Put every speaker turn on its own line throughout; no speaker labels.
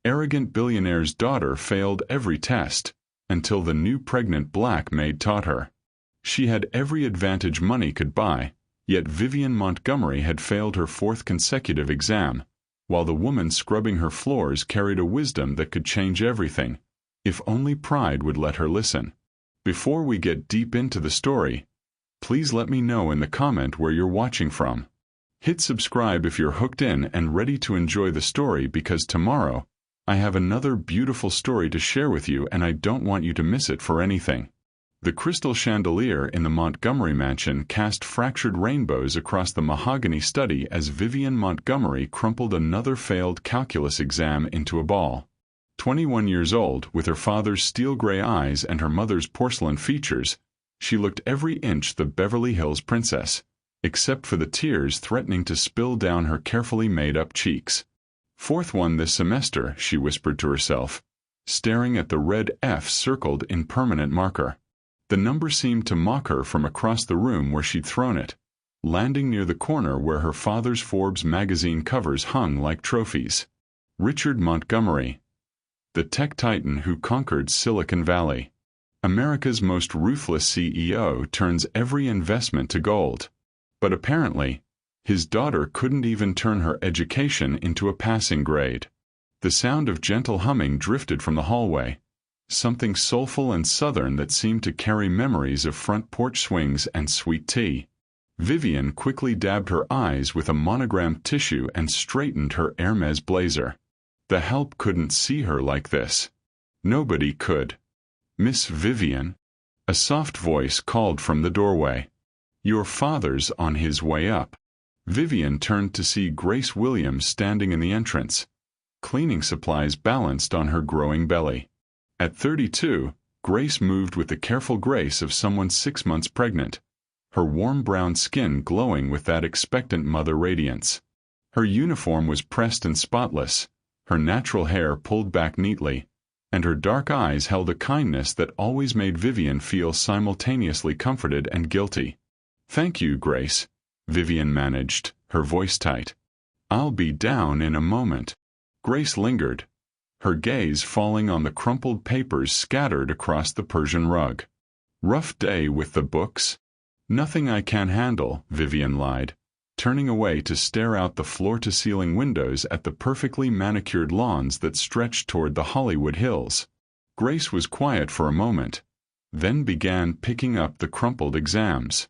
arrogant billionaire's daughter failed every test, until the new pregnant black maid taught her. She had every advantage money could buy, yet Vivian Montgomery had failed her fourth consecutive exam, while the woman scrubbing her floors carried a wisdom that could change everything, if only pride would let her listen. Before we get deep into the story, please let me know in the comment where you're watching from. Hit subscribe if you're hooked in and ready to enjoy the story, because tomorrow, I have another beautiful story to share with you and I don't want you to miss it for anything. The crystal chandelier in the Montgomery mansion cast fractured rainbows across the mahogany study as Vivian Montgomery crumpled another failed calculus exam into a ball. 21 years old, with her father's steel gray eyes and her mother's porcelain features, she looked every inch the Beverly Hills princess, except for the tears threatening to spill down her carefully made-up cheeks. "Fourth one this semester," she whispered to herself, staring at the red F circled in permanent marker. The number seemed to mock her from across the room where she'd thrown it, landing near the corner where her father's Forbes magazine covers hung like trophies. Richard Montgomery, the tech titan who conquered Silicon Valley. America's most ruthless CEO turns every investment to gold. But apparently, his daughter couldn't even turn her education into a passing grade. The sound of gentle humming drifted from the hallway, something soulful and southern that seemed to carry memories of front porch swings and sweet tea. Vivian quickly dabbed her eyes with a monogrammed tissue and straightened her Hermes blazer. The help couldn't see her like this. Nobody could. "Miss Vivian," a soft voice called from the doorway. "Your father's on his way up." Vivian turned to see Grace Williams standing in the entrance, cleaning supplies balanced on her growing belly. At 32, Grace moved with the careful grace of someone 6 months pregnant, her warm brown skin glowing with that expectant mother radiance. Her uniform was pressed and spotless, her natural hair pulled back neatly, and her dark eyes held a kindness that always made Vivian feel simultaneously comforted and guilty. "Thank you, Grace," Vivian managed, her voice tight. "I'll be down in a moment." Grace lingered, her gaze falling on the crumpled papers scattered across the Persian rug. "Rough day with the books?" "Nothing I can't handle," Vivian lied, turning away to stare out the floor-to-ceiling windows at the perfectly manicured lawns that stretched toward the Hollywood Hills. Grace was quiet for a moment, then began picking up the crumpled exams.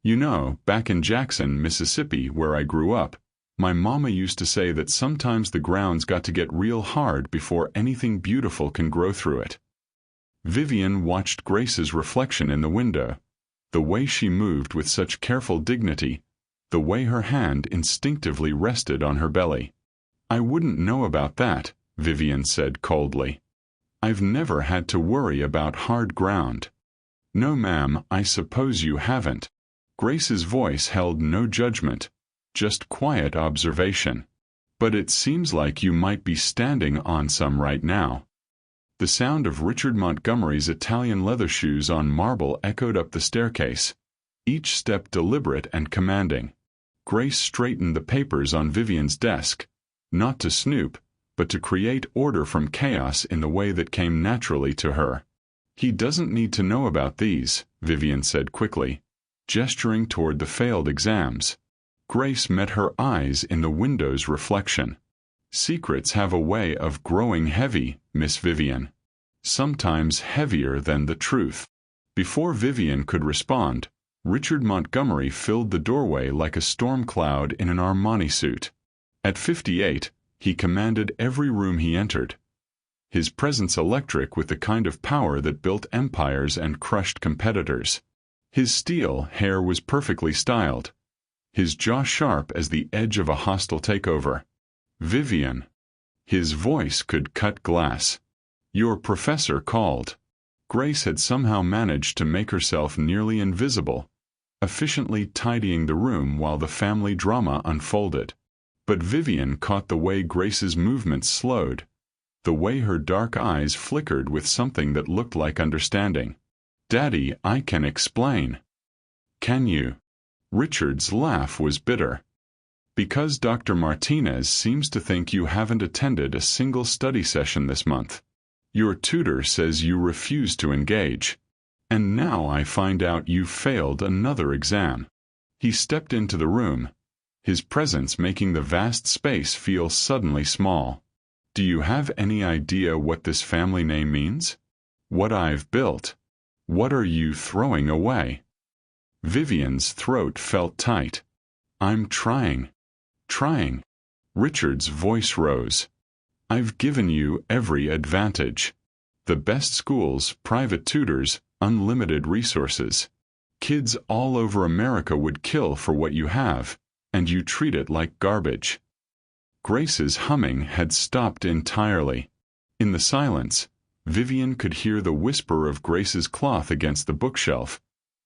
"You know, back in Jackson, Mississippi, where I grew up, my mama used to say that sometimes the ground's got to get real hard before anything beautiful can grow through it." Vivian watched Grace's reflection in the window, the way she moved with such careful dignity, the way her hand instinctively rested on her belly. "I wouldn't know about that," Vivian said coldly. "I've never had to worry about hard ground." "No, ma'am, I suppose you haven't." Grace's voice held no judgment, just quiet observation. "But it seems like you might be standing on some right now." The sound of Richard Montgomery's Italian leather shoes on marble echoed up the staircase, each step deliberate and commanding. Grace straightened the papers on Vivian's desk, not to snoop, but to create order from chaos in the way that came naturally to her. "He doesn't need to know about these," Vivian said quickly, gesturing toward the failed exams. Grace met her eyes in the window's reflection. "Secrets have a way of growing heavy, Miss Vivian. Sometimes heavier than the truth." Before Vivian could respond, Richard Montgomery filled the doorway like a storm cloud in an Armani suit. At 58, he commanded every room he entered, his presence electric with the kind of power that built empires and crushed competitors. His steel hair was perfectly styled, his jaw sharp as the edge of a hostile takeover. "Vivian." His voice could cut glass. "Your professor called." Grace had somehow managed to make herself nearly invisible, efficiently tidying the room while the family drama unfolded. But Vivian caught the way Grace's movements slowed, the way her dark eyes flickered with something that looked like understanding. "Daddy, I can explain." "Can you?" Richard's laugh was bitter. Because Dr. Martinez seems to think you haven't attended a single study session this month. Your tutor says you refuse to engage. And now I find out you failed another exam." He stepped into the room, his presence making the vast space feel suddenly small. "Do you have any idea what this family name means? What I've built? What are you throwing away?" Vivian's throat felt tight. "I'm trying. Trying." Richard's voice rose. "I've given you every advantage. The best schools, private tutors, unlimited resources. Kids all over America would kill for what you have, and you treat it like garbage." Grace's humming had stopped entirely. In the silence, Vivian could hear the whisper of Grace's cloth against the bookshelf,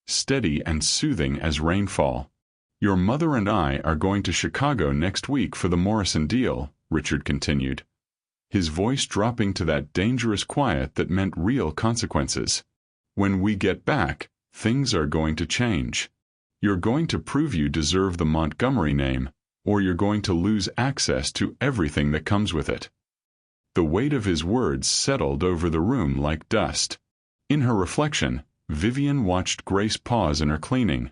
steady and soothing as rainfall. "Your mother and I are going to Chicago next week for the Morrison deal," Richard continued, his voice dropping to that dangerous quiet that meant real consequences. "When we get back, things are going to change. You're going to prove you deserve the Montgomery name, or you're going to lose access to everything that comes with it." The weight of his words settled over the room like dust. In her reflection, Vivian watched Grace pause in her cleaning,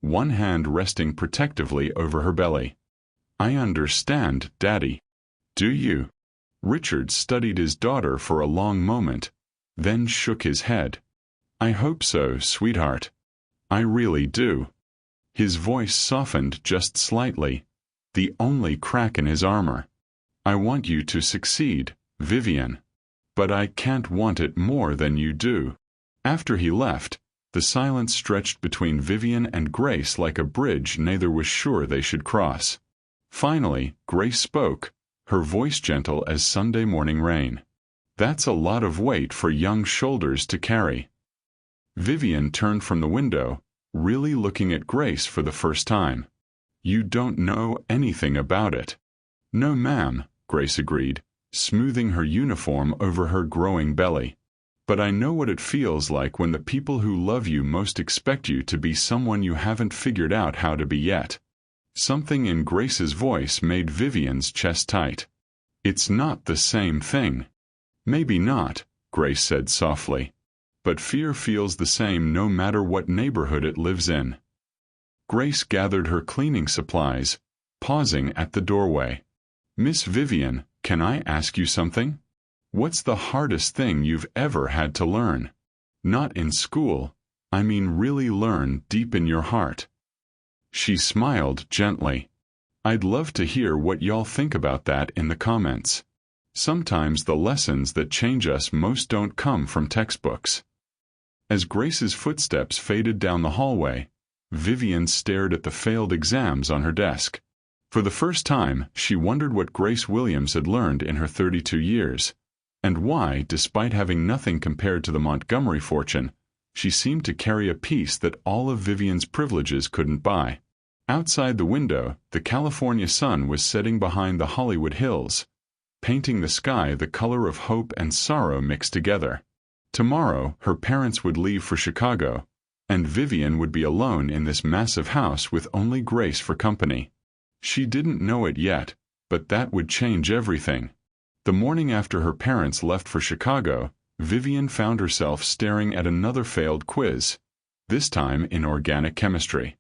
one hand resting protectively over her belly. "I understand, Daddy." "Do you?" Richard studied his daughter for a long moment, then shook his head. "I hope so, sweetheart. I really do." His voice softened just slightly, the only crack in his armor. "I want you to succeed, Vivian. But I can't want it more than you do." After he left, the silence stretched between Vivian and Grace like a bridge neither was sure they should cross. Finally, Grace spoke, her voice gentle as Sunday morning rain. "That's a lot of weight for young shoulders to carry." Vivian turned from the window, really looking at Grace for the first time. "You don't know anything about it." "No, ma'am," Grace agreed, smoothing her uniform over her growing belly. "But I know what it feels like when the people who love you most expect you to be someone you haven't figured out how to be yet." Something in Grace's voice made Vivian's chest tight. "It's not the same thing." "Maybe not," Grace said softly. "But fear feels the same no matter what neighborhood it lives in." Grace gathered her cleaning supplies, pausing at the doorway. "Miss Vivian, can I ask you something? What's the hardest thing you've ever had to learn? Not in school, I mean really learn deep in your heart." She smiled gently. "I'd love to hear what y'all think about that in the comments. Sometimes the lessons that change us most don't come from textbooks." As Grace's footsteps faded down the hallway, Vivian stared at the failed exams on her desk. For the first time, she wondered what Grace Williams had learned in her 32 years, and why, despite having nothing compared to the Montgomery fortune, she seemed to carry a peace that all of Vivian's privileges couldn't buy. Outside the window, the California sun was setting behind the Hollywood hills, painting the sky the color of hope and sorrow mixed together. Tomorrow, her parents would leave for Chicago, and Vivian would be alone in this massive house with only Grace for company. She didn't know it yet, but that would change everything. The morning after her parents left for Chicago, Vivian found herself staring at another failed quiz, this time in organic chemistry.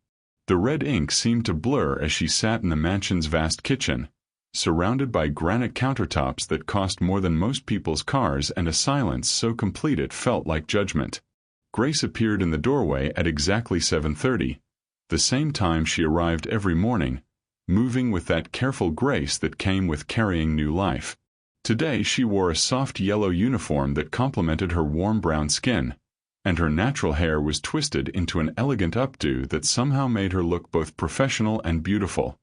The red ink seemed to blur as she sat in the mansion's vast kitchen, surrounded by granite countertops that cost more than most people's cars and a silence so complete it felt like judgment. Grace appeared in the doorway at exactly 7:30, the same time she arrived every morning, moving with that careful grace that came with carrying new life. Today she wore a soft yellow uniform that complemented her warm brown skin, and her natural hair was twisted into an elegant updo that somehow made her look both professional and beautiful.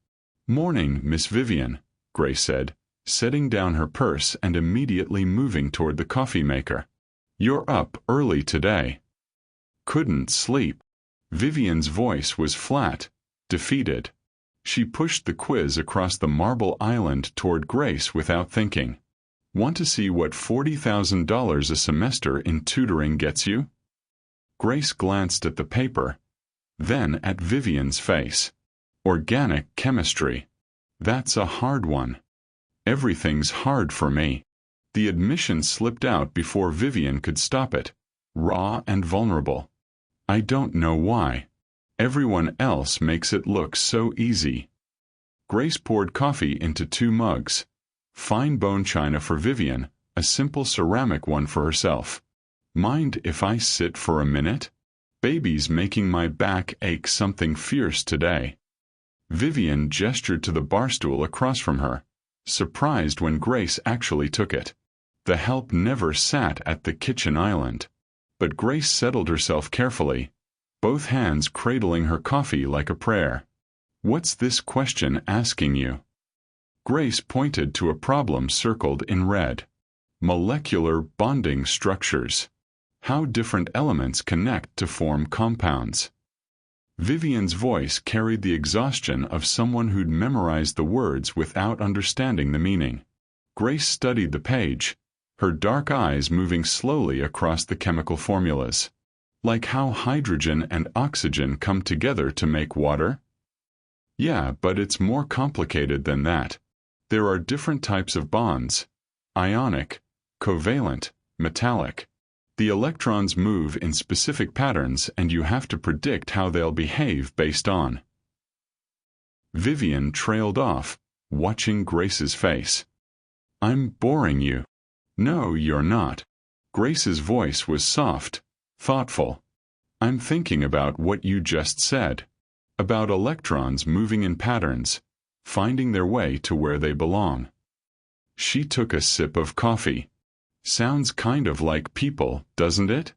"Morning, Miss Vivian," Grace said, setting down her purse and immediately moving toward the coffee maker. "You're up early today." "Couldn't sleep." Vivian's voice was flat, defeated. She pushed the quiz across the marble island toward Grace without thinking. "Want to see what $40,000 a semester in tutoring gets you?" Grace glanced at the paper, then at Vivian's face. "Organic chemistry." That's a hard one. Everything's hard for me. The admission slipped out before Vivian could stop it, raw and vulnerable. I don't know why. Everyone else makes it look so easy. Grace poured coffee into 2 mugs. Fine bone china for Vivian, a simple ceramic one for herself. Mind if I sit for a minute? Baby's making my back ache something fierce today. Vivian gestured to the bar stool across from her, surprised when Grace actually took it. The help never sat at the kitchen island. But Grace settled herself carefully, both hands cradling her coffee like a prayer. What's this question asking you? Grace pointed to a problem circled in red. Molecular bonding structures. How different elements connect to form compounds. Vivian's voice carried the exhaustion of someone who'd memorized the words without understanding the meaning. Grace studied the page, her dark eyes moving slowly across the chemical formulas. Like how hydrogen and oxygen come together to make water? Yeah, but it's more complicated than that. There are different types of bonds. Ionic, covalent, metallic. The electrons move in specific patterns and you have to predict how they'll behave based on. Vivian trailed off, watching Grace's face. I'm boring you. No, you're not. Grace's voice was soft, thoughtful. I'm thinking about what you just said. About electrons moving in patterns, finding their way to where they belong. She took a sip of coffee. Sounds kind of like people, doesn't it?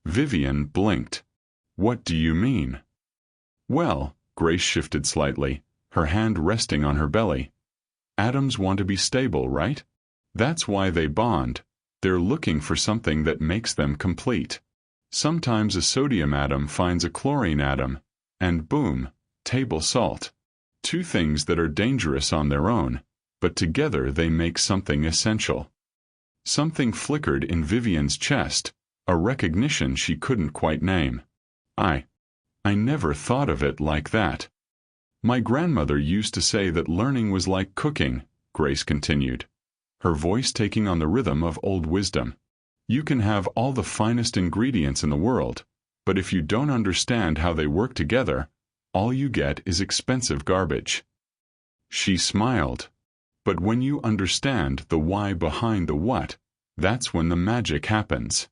Vivian blinked. What do you mean? Well, Grace shifted slightly, her hand resting on her belly. Atoms want to be stable, right? That's why they bond. They're looking for something that makes them complete. Sometimes a sodium atom finds a chlorine atom, and boom, table salt. 2 things that are dangerous on their own, but together they make something essential. Something flickered in Vivian's chest, a recognition she couldn't quite name. I never thought of it like that. My grandmother used to say that learning was like cooking, Grace continued, her voice taking on the rhythm of old wisdom. You can have all the finest ingredients in the world, but if you don't understand how they work together, all you get is expensive garbage. She smiled. But when you understand the why behind the what, that's when the magic happens.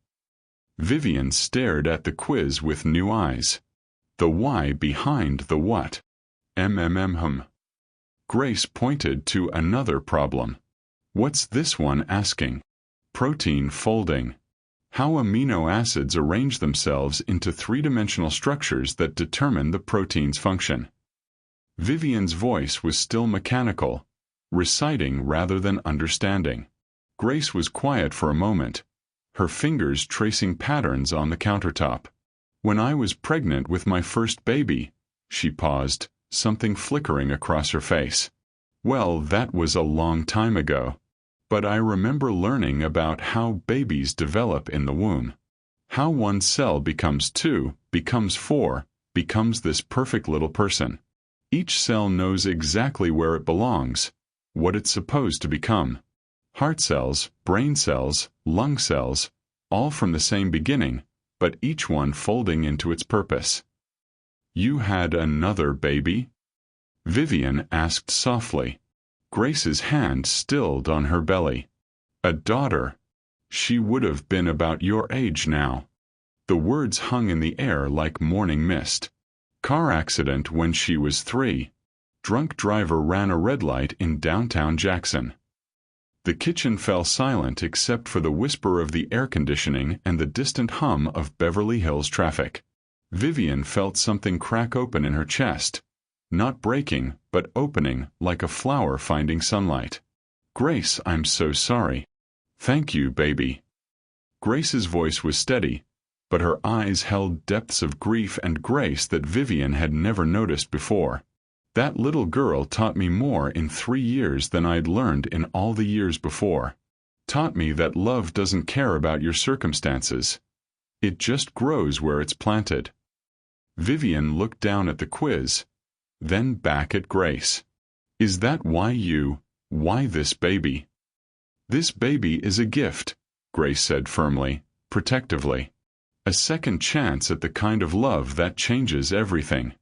Vivian stared at the quiz with new eyes. The why behind the what. Grace pointed to another problem. What's this one asking? Protein folding. How amino acids arrange themselves into 3-dimensional structures that determine the protein's function. Vivian's voice was still mechanical, reciting rather than understanding. Grace was quiet for a moment, her fingers tracing patterns on the countertop. When I was pregnant with my first baby, she paused, something flickering across her face. Well, that was a long time ago. But I remember learning about how babies develop in the womb. How one cell becomes 2, becomes 4, becomes this perfect little person. Each cell knows exactly where it belongs, what it's supposed to become. Heart cells, brain cells, lung cells, all from the same beginning, but each one folding into its purpose. You had another baby? Vivian asked softly. Grace's hand stilled on her belly. A daughter. She would have been about your age now. The words hung in the air like morning mist. Car accident when she was 3. Drunk driver ran a red light in downtown Jackson. The kitchen fell silent except for the whisper of the air conditioning and the distant hum of Beverly Hills traffic. Vivian felt something crack open in her chest. Not breaking, but opening, like a flower finding sunlight. Grace, I'm so sorry. Thank you, baby. Grace's voice was steady, but her eyes held depths of grief and grace that Vivian had never noticed before. That little girl taught me more in 3 years than I'd learned in all the years before. Taught me that love doesn't care about your circumstances. It just grows where it's planted. Vivian looked down at the quiz, then back at Grace. Is that why this baby? This baby is a gift, Grace said firmly, protectively. A second chance at the kind of love that changes everything.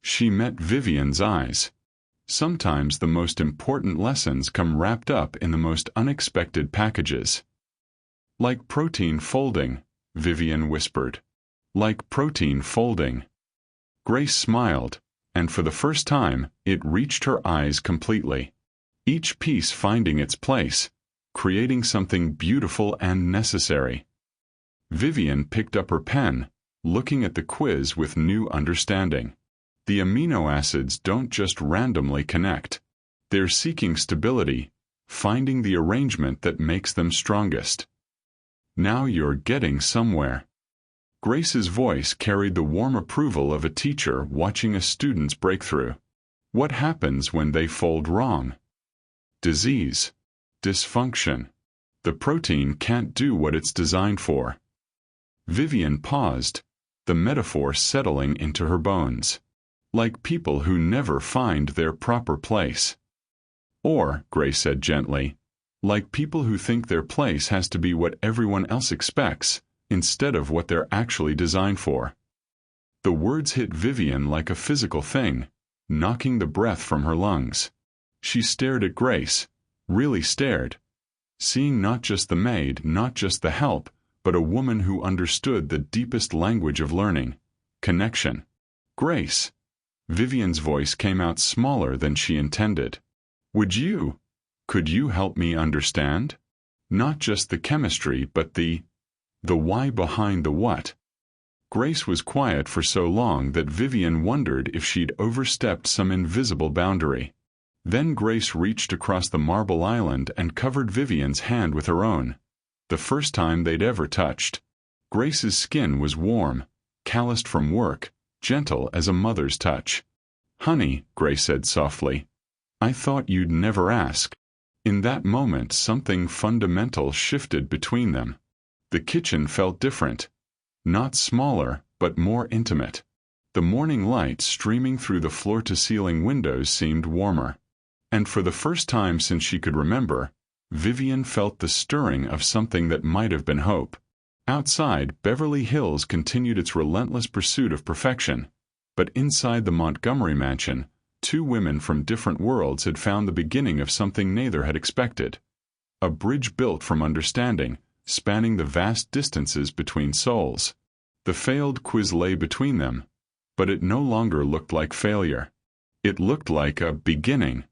She met Vivian's eyes. Sometimes the most important lessons come wrapped up in the most unexpected packages. Like protein folding, Vivian whispered. Like protein folding. Grace smiled, and for the first time, it reached her eyes completely. Each piece finding its place, creating something beautiful and necessary. Vivian picked up her pen, looking at the quiz with new understanding. The amino acids don't just randomly connect. They're seeking stability, finding the arrangement that makes them strongest. Now you're getting somewhere. Grace's voice carried the warm approval of a teacher watching a student's breakthrough. What happens when they fold wrong? Disease. Dysfunction. The protein can't do what it's designed for. Vivian paused, the metaphor settling into her bones. Like people who never find their proper place. Or, Grace said gently, like people who think their place has to be what everyone else expects, instead of what they're actually designed for. The words hit Vivian like a physical thing, knocking the breath from her lungs. She stared at Grace, really stared, seeing not just the maid, not just the help, but a woman who understood the deepest language of learning, connection. Grace. Vivian's voice came out smaller than she intended. Could you help me understand? Not just the chemistry, but the why behind the what. Grace was quiet for so long that Vivian wondered if she'd overstepped some invisible boundary. Then Grace reached across the marble island and covered Vivian's hand with her own, the first time they'd ever touched. Grace's skin was warm, calloused from work, gentle as a mother's touch. Honey, Grace said softly, I thought you'd never ask. In that moment something fundamental shifted between them. The kitchen felt different. Not smaller, but more intimate. The morning light streaming through the floor-to-ceiling windows seemed warmer. And for the first time since she could remember, Vivian felt the stirring of something that might have been hope. Outside, Beverly Hills continued its relentless pursuit of perfection, but inside the Montgomery mansion, two women from different worlds had found the beginning of something neither had expected. A bridge built from understanding, spanning the vast distances between souls. The failed quiz lay between them, but it no longer looked like failure. It looked like a beginning.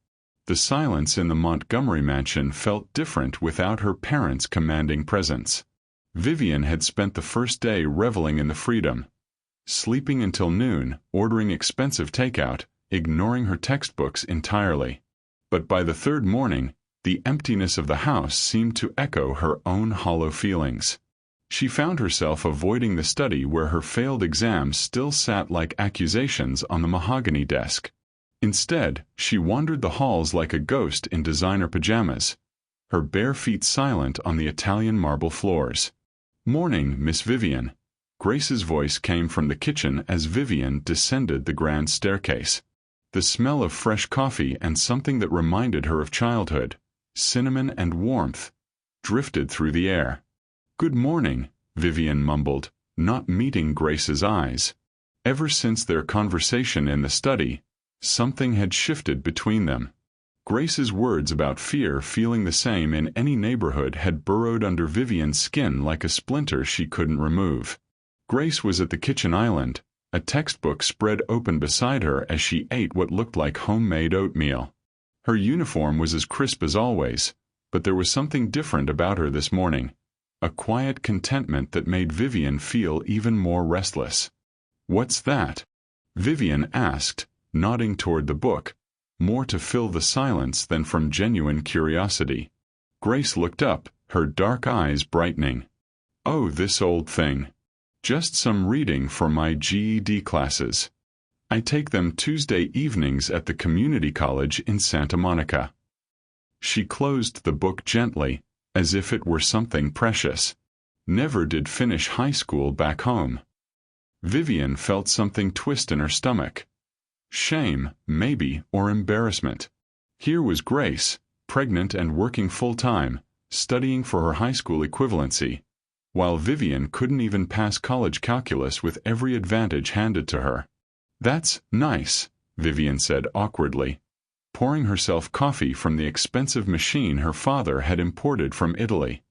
The silence in the Montgomery mansion felt different without her parents' commanding presence. Vivian had spent the first day reveling in the freedom, sleeping until noon, ordering expensive takeout, ignoring her textbooks entirely. But by the third morning, the emptiness of the house seemed to echo her own hollow feelings. She found herself avoiding the study where her failed exams still sat like accusations on the mahogany desk. Instead, she wandered the halls like a ghost in designer pajamas, her bare feet silent on the Italian marble floors. Morning, Miss Vivian. Grace's voice came from the kitchen as Vivian descended the grand staircase. The smell of fresh coffee and something that reminded her of childhood, cinnamon and warmth, drifted through the air. Good morning, Vivian mumbled, not meeting Grace's eyes. Ever since their conversation in the study, something had shifted between them. Grace's words about fear feeling the same in any neighborhood had burrowed under Vivian's skin like a splinter she couldn't remove. Grace was at the kitchen island, a textbook spread open beside her as she ate what looked like homemade oatmeal. Her uniform was as crisp as always, but there was something different about her this morning, a quiet contentment that made Vivian feel even more restless. What's that? Vivian asked, nodding toward the book, more to fill the silence than from genuine curiosity. Grace looked up, her dark eyes brightening. Oh, this old thing. Just some reading for my GED classes. I take them Tuesday evenings at the community college in Santa Monica. She closed the book gently, as if it were something precious. Never did finish high school back home. Vivian felt something twist in her stomach. shame, maybe, or embarrassment. Here was Grace, pregnant and working full-time, studying for her high school equivalency, while Vivian couldn't even pass college calculus with every advantage handed to her. "That's nice," Vivian said awkwardly, pouring herself coffee from the expensive machine her father had imported from Italy.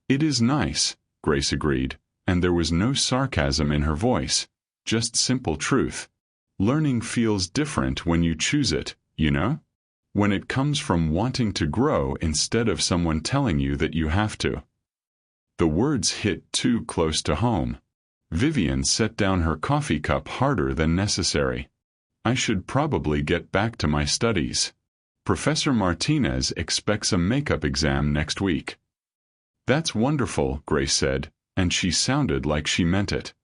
"It is nice," Grace agreed, and there was no sarcasm in her voice, just simple truth. "Learning feels different when you choose it, you know? When it comes from wanting to grow instead of someone telling you that you have to." The words hit too close to home. Vivian set down her coffee cup harder than necessary. "I should probably get back to my studies. Professor Martinez expects a makeup exam next week." "That's wonderful," Grace said, and she sounded like she meant it.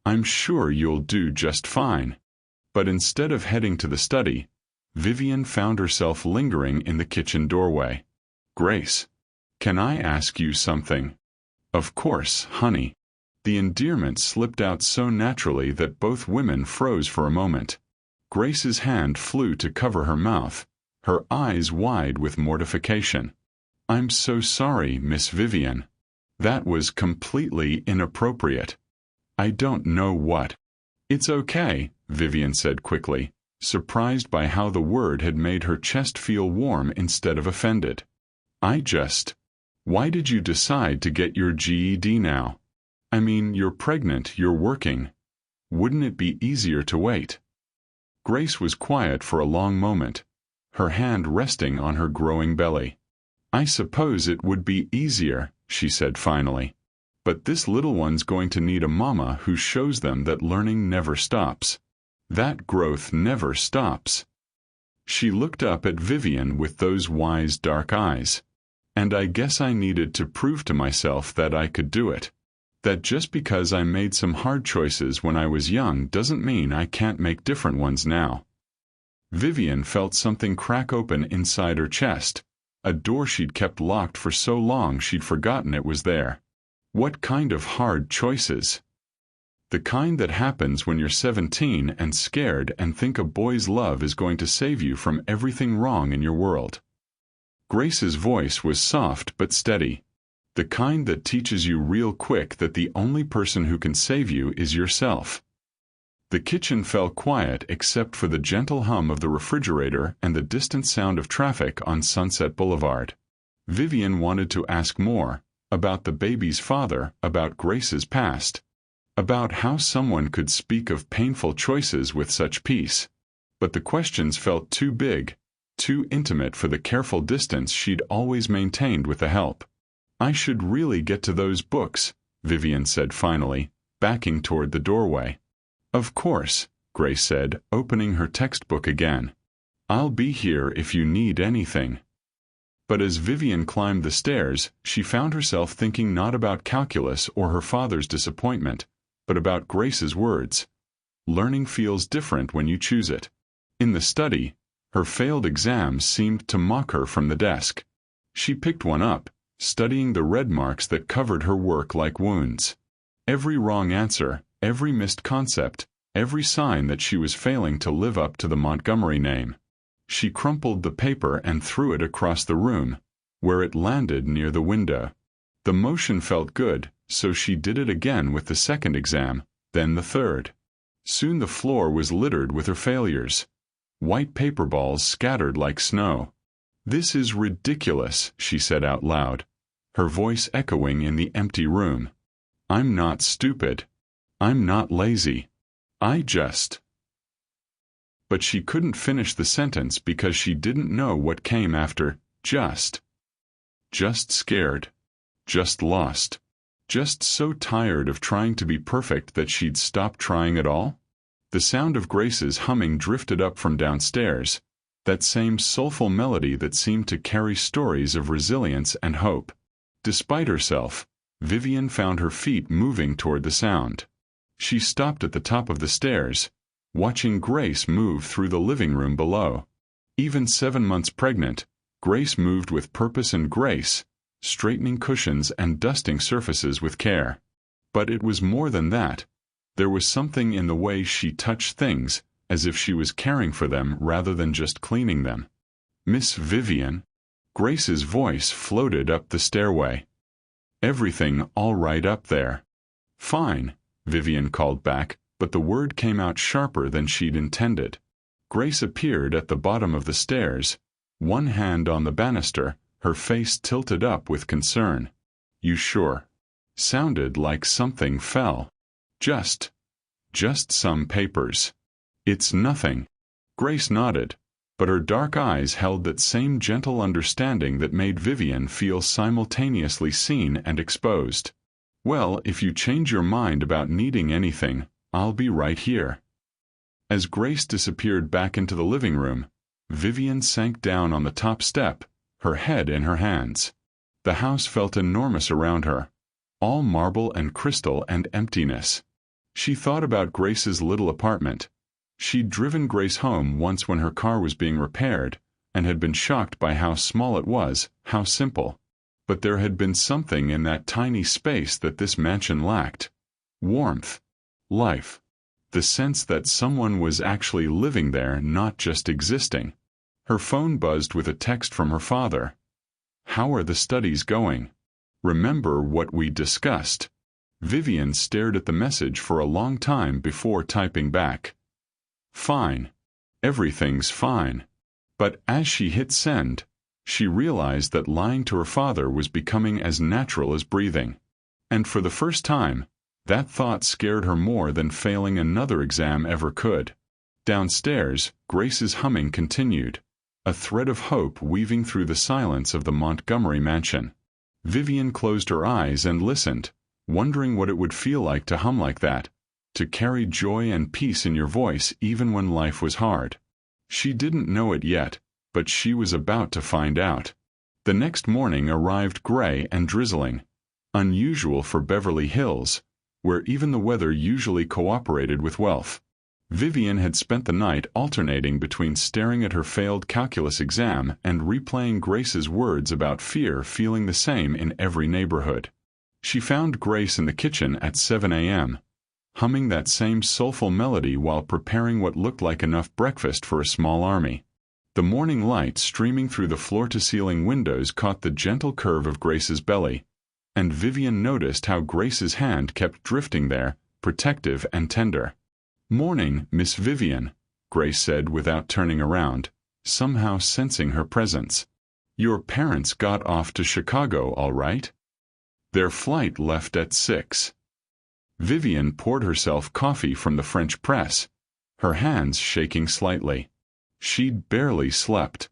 "I'm sure you'll do just fine." But instead of heading to the study, Vivian found herself lingering in the kitchen doorway. "Grace, can I ask you something?" "Of course, honey." The endearment slipped out so naturally that both women froze for a moment. Grace's hand flew to cover her mouth, her eyes wide with mortification. "I'm so sorry, Miss Vivian. That was completely inappropriate. I don't know what." "It's okay," Vivian said quickly, surprised by how the word had made her chest feel warm instead of offended. Why did you decide to get your GED now? I mean, you're pregnant, you're working. Wouldn't it be easier to wait?" Grace was quiet for a long moment, her hand resting on her growing belly. "I suppose it would be easier," she said finally. "But this little one's going to need a mama who shows them that learning never stops. That growth never stops." She looked up at Vivian with those wise dark eyes. "And I guess I needed to prove to myself that I could do it. That just because I made some hard choices when I was young doesn't mean I can't make different ones now." Vivian felt something crack open inside her chest, a door she'd kept locked for so long she'd forgotten it was there. What kind of hard choices? The kind that happens when you're 17 and scared and think a boy's love is going to save you from everything wrong in your world. Grace's voice was soft but steady. The kind that teaches you real quick that the only person who can save you is yourself. The kitchen fell quiet except for the gentle hum of the refrigerator and the distant sound of traffic on Sunset Boulevard. Vivian wanted to ask more, about the baby's father, about Grace's past, about how someone could speak of painful choices with such peace. But the questions felt too big, too intimate for the careful distance she'd always maintained with the help. "I should really get to those books," Vivian said finally, backing toward the doorway. "Of course," Grace said, opening her textbook again. "I'll be here if you need anything." But as Vivian climbed the stairs, she found herself thinking not about calculus or her father's disappointment, but about Grace's words. Learning feels different when you choose it. In the study, her failed exams seemed to mock her from the desk. She picked one up, studying the red marks that covered her work like wounds. Every wrong answer, every missed concept, every sign that she was failing to live up to the Montgomery name. She crumpled the paper and threw it across the room, where it landed near the window. The motion felt good, so she did it again with the second exam, then the third. Soon the floor was littered with her failures. White paper balls scattered like snow. "This is ridiculous," she said out loud, her voice echoing in the empty room. "I'm not stupid. I'm not lazy. I just—" But she couldn't finish the sentence because she didn't know what came after just. Just scared. Just lost. Just so tired of trying to be perfect that she'd stopped trying at all? The sound of Grace's humming drifted up from downstairs, that same soulful melody that seemed to carry stories of resilience and hope. Despite herself, Vivian found her feet moving toward the sound. She stopped at the top of the stairs, watching Grace move through the living room below. Even 7 months pregnant, Grace moved with purpose and grace, straightening cushions and dusting surfaces with care. But it was more than that. There was something in the way she touched things, as if she was caring for them rather than just cleaning them. "Miss Vivian?" Grace's voice floated up the stairway. "Everything all right up there?" "Fine," Vivian called back, but the word came out sharper than she'd intended. Grace appeared at the bottom of the stairs, one hand on the banister, her face tilted up with concern. "You sure?" Sounded like something fell. Just some papers. "It's nothing." Grace nodded, but her dark eyes held that same gentle understanding that made Vivian feel simultaneously seen and exposed. "Well, if you change your mind about needing anything, I'll be right here." As Grace disappeared back into the living room, Vivian sank down on the top step, her head in her hands. The house felt enormous around her, all marble and crystal and emptiness. She thought about Grace's little apartment. She'd driven Grace home once when her car was being repaired, and had been shocked by how small it was, how simple. But there had been something in that tiny space that this mansion lacked. Warmth. Life. The sense that someone was actually living there, not just existing. Her phone buzzed with a text from her father. "How are the studies going? Remember what we discussed?" Vivian stared at the message for a long time before typing back. "Fine. Everything's fine." But as she hit send, she realized that lying to her father was becoming as natural as breathing. And for the first time, that thought scared her more than failing another exam ever could. Downstairs, Grace's humming continued, a thread of hope weaving through the silence of the Montgomery mansion. Vivian closed her eyes and listened, wondering what it would feel like to hum like that, to carry joy and peace in your voice even when life was hard. She didn't know it yet, but she was about to find out. The next morning arrived gray and drizzling, unusual for Beverly Hills, where even the weather usually cooperated with wealth. Vivian had spent the night alternating between staring at her failed calculus exam and replaying Grace's words about fear feeling the same in every neighborhood. She found Grace in the kitchen at 7 a.m., humming that same soulful melody while preparing what looked like enough breakfast for a small army. The morning light streaming through the floor-to-ceiling windows caught the gentle curve of Grace's belly, and Vivian noticed how Grace's hand kept drifting there, protective and tender. "Morning, Miss Vivian," Grace said without turning around, somehow sensing her presence. "Your parents got off to Chicago, all right?" "Their flight left at 6. Vivian poured herself coffee from the French press, her hands shaking slightly. She'd barely slept.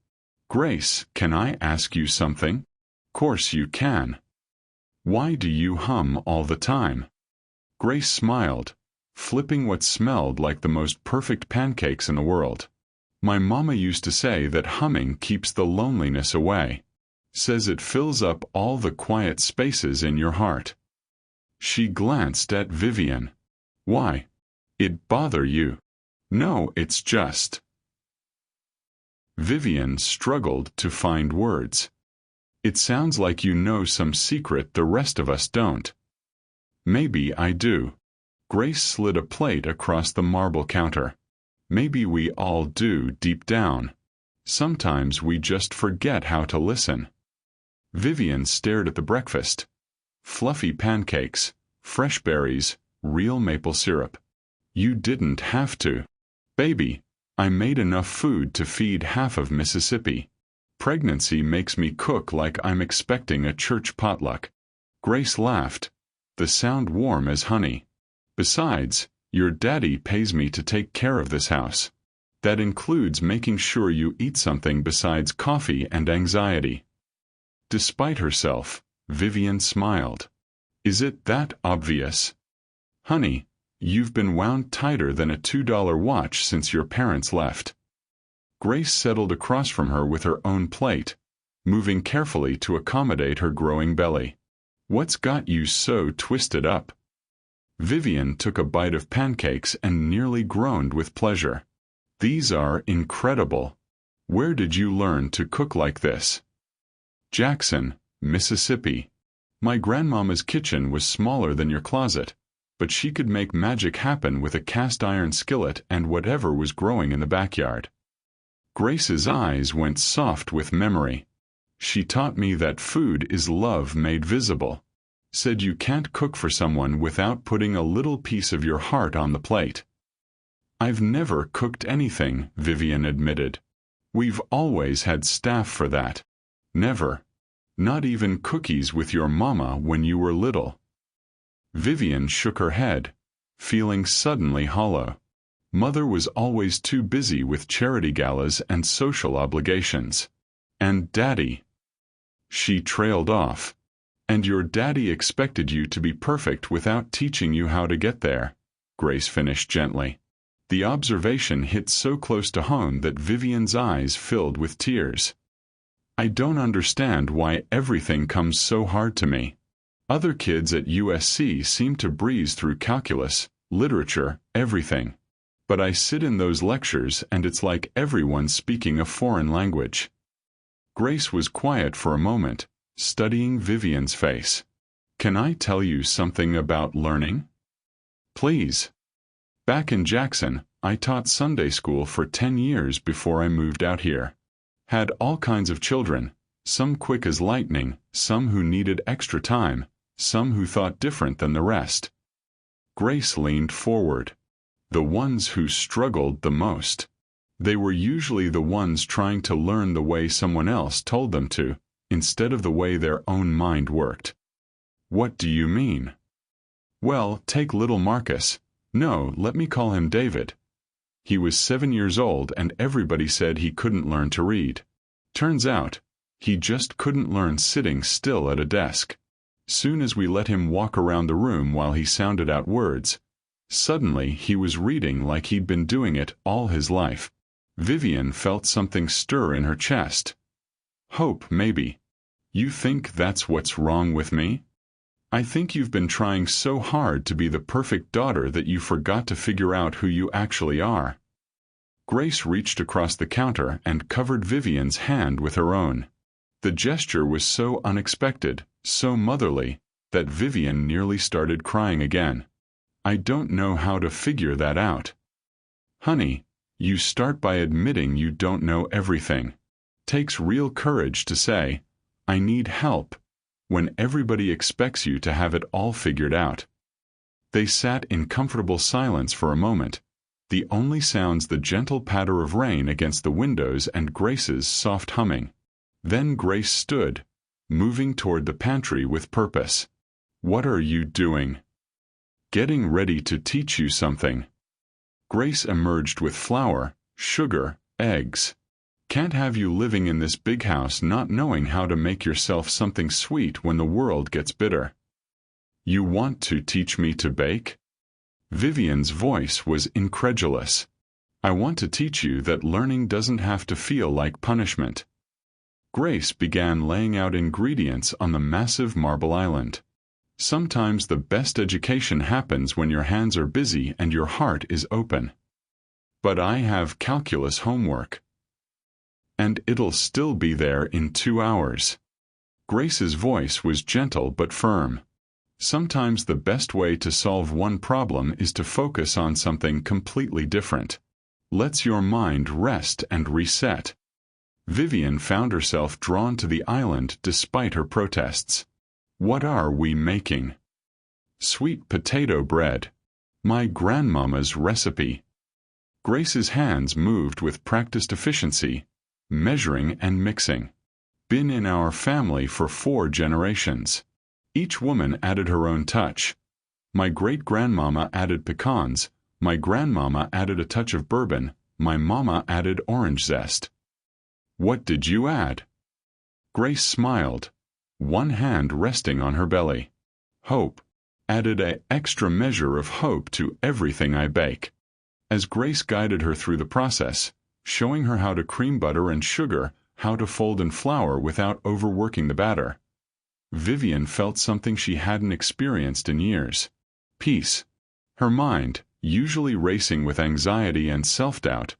"Grace, can I ask you something?" "Course you can." "Why do you hum all the time?" Grace smiled, flipping what smelled like the most perfect pancakes in the world. "My mama used to say that humming keeps the loneliness away. Says it fills up all the quiet spaces in your heart." She glanced at Vivian. "Why? It bother you?" "No, it's just." Vivian struggled to find words. "It sounds like you know some secret the rest of us don't." "Maybe I do." Grace slid a plate across the marble counter. "Maybe we all do deep down. Sometimes we just forget how to listen." Vivian stared at the breakfast. Fluffy pancakes, fresh berries, real maple syrup. "You didn't have to. Baby, I made enough food to feed half of Mississippi. Pregnancy makes me cook like I'm expecting a church potluck." Grace laughed, the sound warm as honey. "Besides, your daddy pays me to take care of this house. That includes making sure you eat something besides coffee and anxiety." Despite herself, Vivian smiled. "Is it that obvious?" "Honey, you've been wound tighter than a $2 watch since your parents left." Grace settled across from her with her own plate, moving carefully to accommodate her growing belly. "What's got you so twisted up?" Vivian took a bite of pancakes and nearly groaned with pleasure. "These are incredible. Where did you learn to cook like this?" "Jackson, Mississippi. My grandmama's kitchen was smaller than your closet, but she could make magic happen with a cast-iron skillet and whatever was growing in the backyard. Grace's eyes went soft with memory. She taught me that food is love made visible. Said you can't cook for someone without putting a little piece of your heart on the plate. I've never cooked anything, Vivian admitted. We've always had staff for that. Never. Not even cookies with your mama when you were little. Vivian shook her head, feeling suddenly hollow. Mother was always too busy with charity galas and social obligations. And Daddy. She trailed off. And your daddy expected you to be perfect without teaching you how to get there, Grace finished gently. The observation hit so close to home that Vivian's eyes filled with tears. I don't understand why everything comes so hard to me. Other kids at USC seem to breeze through calculus, literature, everything. But I sit in those lectures and it's like everyone's speaking a foreign language. Grace was quiet for a moment, studying Vivian's face. Can I tell you something about learning? Please. Back in Jackson, I taught Sunday school for 10 years before I moved out here. Had all kinds of children, some quick as lightning, some who needed extra time, some who thought different than the rest. Grace leaned forward. The ones who struggled the most. They were usually the ones trying to learn the way someone else told them to, instead of the way their own mind worked. What do you mean? Well, take little Marcus. No, let me call him David. He was 7 years old and everybody said he couldn't learn to read. Turns out, he just couldn't learn sitting still at a desk. Soon as we let him walk around the room while he sounded out words, suddenly he was reading like he'd been doing it all his life. Vivian felt something stir in her chest. Hope, maybe. You think that's what's wrong with me? I think you've been trying so hard to be the perfect daughter that you forgot to figure out who you actually are. Grace reached across the counter and covered Vivian's hand with her own. The gesture was so unexpected, so motherly, that Vivian nearly started crying again. I don't know how to figure that out. Honey, you start by admitting you don't know everything. Takes real courage to say, I need help, when everybody expects you to have it all figured out. They sat in comfortable silence for a moment, the only sounds the gentle patter of rain against the windows and Grace's soft humming. Then Grace stood, moving toward the pantry with purpose. What are you doing? Getting ready to teach you something. Grace emerged with flour, sugar, eggs. Can't have you living in this big house not knowing how to make yourself something sweet when the world gets bitter. You want to teach me to bake? Vivian's voice was incredulous. I want to teach you that learning doesn't have to feel like punishment. Grace began laying out ingredients on the massive marble island. Sometimes the best education happens when your hands are busy and your heart is open. But I have calculus homework. And it'll still be there in 2 hours. Grace's voice was gentle but firm. Sometimes the best way to solve one problem is to focus on something completely different. Lets your mind rest and reset. Vivian found herself drawn to the island despite her protests. What are we making? Sweet potato bread. My grandmama's recipe. Grace's hands moved with practiced efficiency, measuring and mixing. Been in our family for 4 generations. Each woman added her own touch. My great-grandmama added pecans, my grandmama added a touch of bourbon, my mama added orange zest. What did you add? Grace smiled, one hand resting on her belly. Hope. Added an extra measure of hope to everything I bake. As Grace guided her through the process, showing her how to cream butter and sugar, how to fold and flour without overworking the batter, Vivian felt something she hadn't experienced in years. Peace. Her mind, usually racing with anxiety and self-doubt,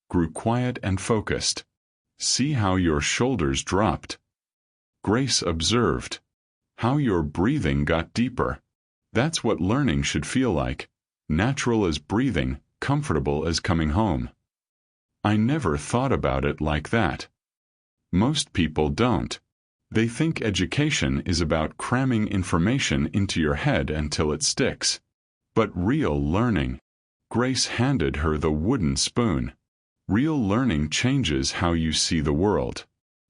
grew quiet and focused. See how your shoulders dropped. Grace observed. How your breathing got deeper. That's what learning should feel like, natural as breathing, comfortable as coming home. I never thought about it like that. Most people don't. They think education is about cramming information into your head until it sticks. But real learning. Grace handed her the wooden spoon. Real learning changes how you see the world.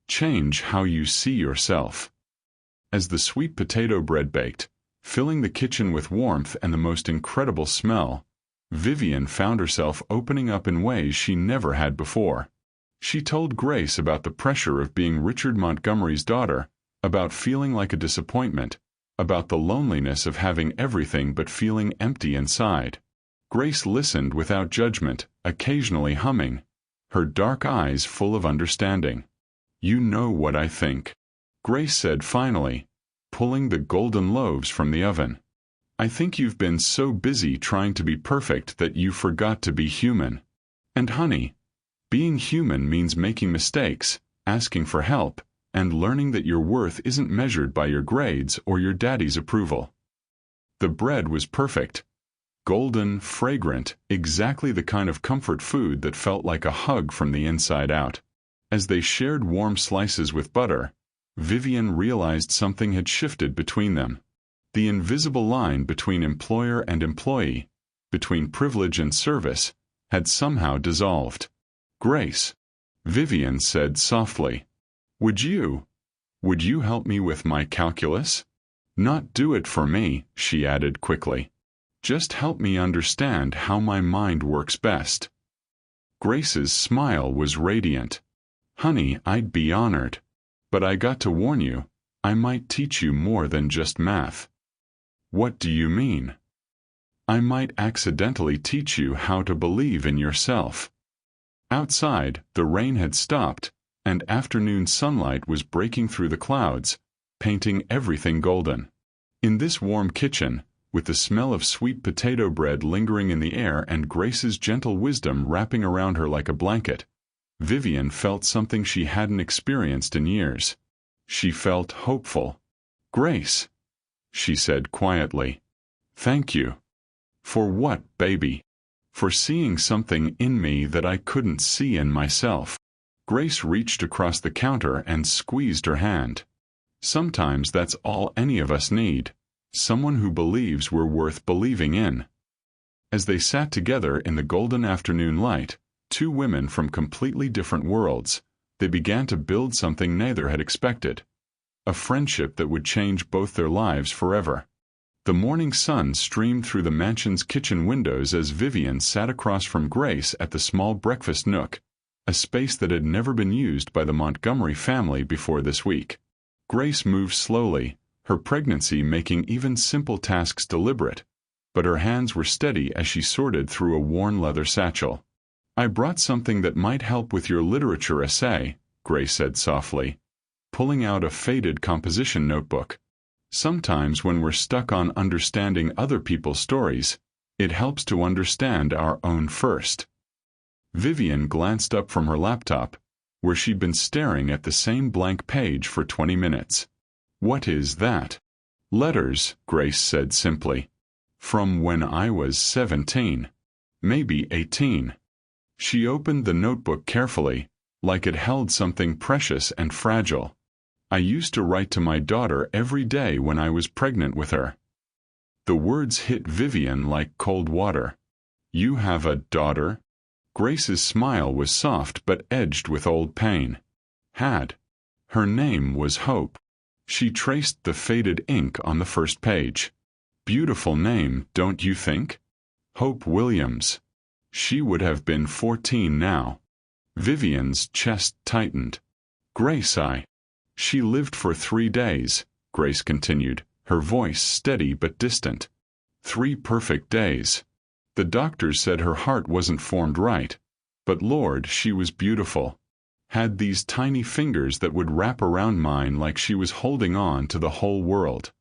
Change how you see yourself. As the sweet potato bread baked, filling the kitchen with warmth and the most incredible smell, Vivian found herself opening up in ways she never had before. She told Grace about the pressure of being Richard Montgomery's daughter, about feeling like a disappointment, about the loneliness of having everything but feeling empty inside. Grace listened without judgment, occasionally humming, her dark eyes full of understanding. "You know what I think," Grace said finally, pulling the golden loaves from the oven. "I think you've been so busy trying to be perfect that you forgot to be human. And honey, being human means making mistakes, asking for help, and learning that your worth isn't measured by your grades or your daddy's approval." The bread was perfect. Golden, fragrant, exactly the kind of comfort food that felt like a hug from the inside out. As they shared warm slices with butter, Vivian realized something had shifted between them. The invisible line between employer and employee, between privilege and service, had somehow dissolved. "Grace," Vivian said softly, Would you help me with my calculus?" "Not do it for me," she added quickly. "Just help me understand how my mind works best." Grace's smile was radiant. "Honey, I'd be honored. But I got to warn you, I might teach you more than just math." "What do you mean?" "I might accidentally teach you how to believe in yourself." Outside, the rain had stopped, and afternoon sunlight was breaking through the clouds, painting everything golden. In this warm kitchen, with the smell of sweet potato bread lingering in the air and Grace's gentle wisdom wrapping around her like a blanket, Vivian felt something she hadn't experienced in years. She felt hopeful. "Grace," she said quietly, "thank you." "For what, baby?" "For seeing something in me that I couldn't see in myself." Grace reached across the counter and squeezed her hand. Sometimes that's all any of us need, someone who believes we're worth believing in. As they sat together in the golden afternoon light, two women from completely different worlds, they began to build something neither had expected. A friendship that would change both their lives forever. The morning sun streamed through the mansion's kitchen windows as Vivian sat across from Grace at the small breakfast nook, a space that had never been used by the Montgomery family before this week. Grace moved slowly, her pregnancy making even simple tasks deliberate, but her hands were steady as she sorted through a worn leather satchel. "I brought something that might help with your literature essay," Grace said softly, pulling out a faded composition notebook. "Sometimes when we're stuck on understanding other people's stories, it helps to understand our own first." Vivian glanced up from her laptop, where she'd been staring at the same blank page for 20 minutes. "What is that?" "Letters," Grace said simply. "From when I was 17. Maybe 18. She opened the notebook carefully, like it held something precious and fragile. "I used to write to my daughter every day when I was pregnant with her." The words hit Vivian like cold water. "You have a daughter?" Grace's smile was soft but edged with old pain. "Had. Her name was Hope." She traced the faded ink on the first page. "Beautiful name, don't you think? Hope Williams. She would have been 14 now." Vivian's chest tightened. "Grace, She lived for 3 days," Grace continued, her voice steady but distant. 3 perfect days. The doctors said her heart wasn't formed right, but Lord, she was beautiful. Had these tiny fingers that would wrap around mine like she was holding on to the whole world.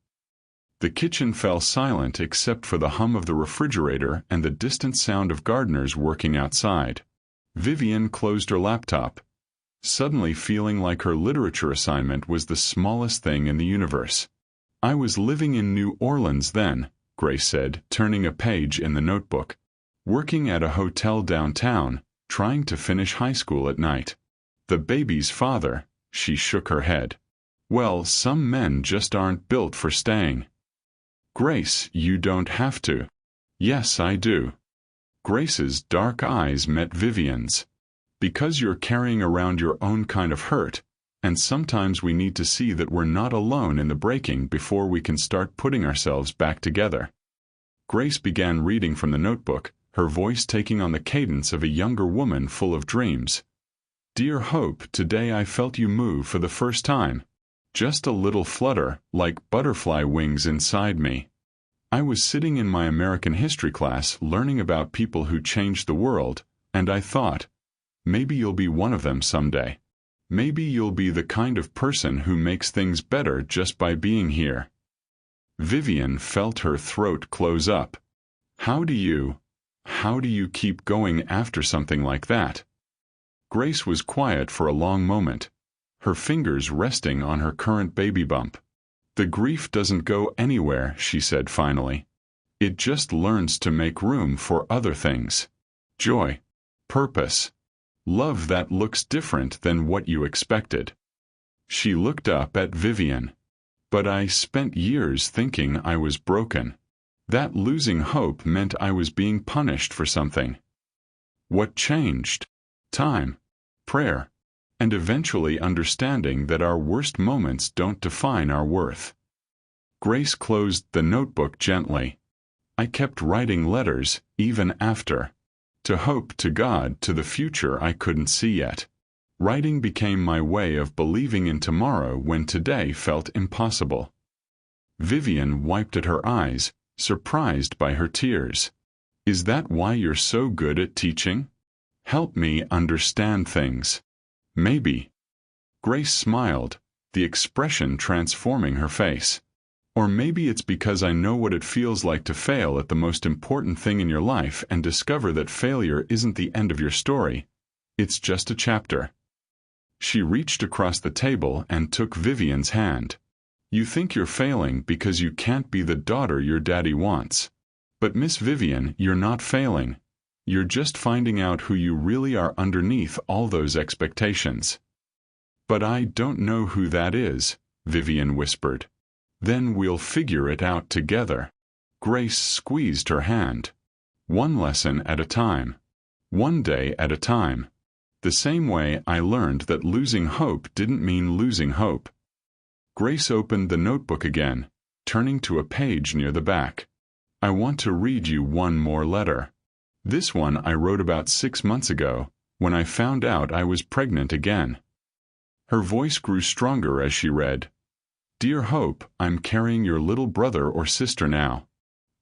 The kitchen fell silent except for the hum of the refrigerator and the distant sound of gardeners working outside. Vivian closed her laptop, suddenly feeling like her literature assignment was the smallest thing in the universe. "I was living in New Orleans then," Grace said, turning a page in the notebook. Working at a hotel downtown, trying to finish high school at night. The baby's father, she shook her head. Well, some men just aren't built for staying. Grace, you don't have to. Yes, I do. Grace's dark eyes met Vivian's. Because you're carrying around your own kind of hurt, and sometimes we need to see that we're not alone in the breaking before we can start putting ourselves back together. Grace began reading from the notebook, her voice taking on the cadence of a younger woman full of dreams. Dear Hope, today I felt you move for the first time. Just a little flutter, like butterfly wings inside me. I was sitting in my American history class learning about people who changed the world, and I thought, maybe you'll be one of them someday. Maybe you'll be the kind of person who makes things better just by being here. Vivian felt her throat close up. How do you keep going after something like that? Grace was quiet for a long moment, her fingers resting on her current baby bump. The grief doesn't go anywhere, she said finally. It just learns to make room for other things. Joy, purpose, love that looks different than what you expected. She looked up at Vivian. But I spent years thinking I was broken. That losing hope meant I was being punished for something. What changed? Time, prayer, and eventually understanding that our worst moments don't define our worth. Grace closed the notebook gently. I kept writing letters, even after. To hope, to God, to the future I couldn't see yet. Writing became my way of believing in tomorrow when today felt impossible. Vivian wiped at her eyes, surprised by her tears. Is that why you're so good at teaching? Help me understand things. Maybe. Grace smiled, the expression transforming her face. Or maybe it's because I know what it feels like to fail at the most important thing in your life and discover that failure isn't the end of your story. It's just a chapter. She reached across the table and took Vivian's hand. You think you're failing because you can't be the daughter your daddy wants. But Miss Vivian, you're not failing. You're just finding out who you really are underneath all those expectations. But I don't know who that is, Vivian whispered. Then we'll figure it out together. Grace squeezed her hand. One lesson at a time. One day at a time. The same way I learned that losing hope didn't mean losing hope. Grace opened the notebook again, turning to a page near the back. I want to read you one more letter. This one I wrote about 6 months ago, when I found out I was pregnant again. Her voice grew stronger as she read. Dear Hope, I'm carrying your little brother or sister now.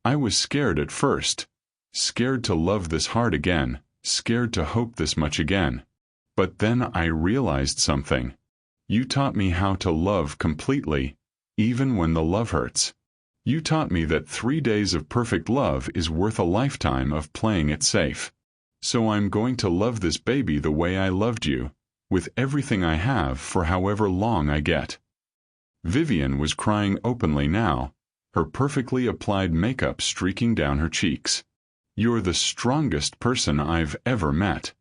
I was scared at first. Scared to love this hard again, scared to hope this much again. But then I realized something. You taught me how to love completely, even when the love hurts. You taught me that 3 days of perfect love is worth a lifetime of playing it safe. So I'm going to love this baby the way I loved you, with everything I have for however long I get. Vivian was crying openly now, her perfectly applied makeup streaking down her cheeks. You're the strongest person I've ever met.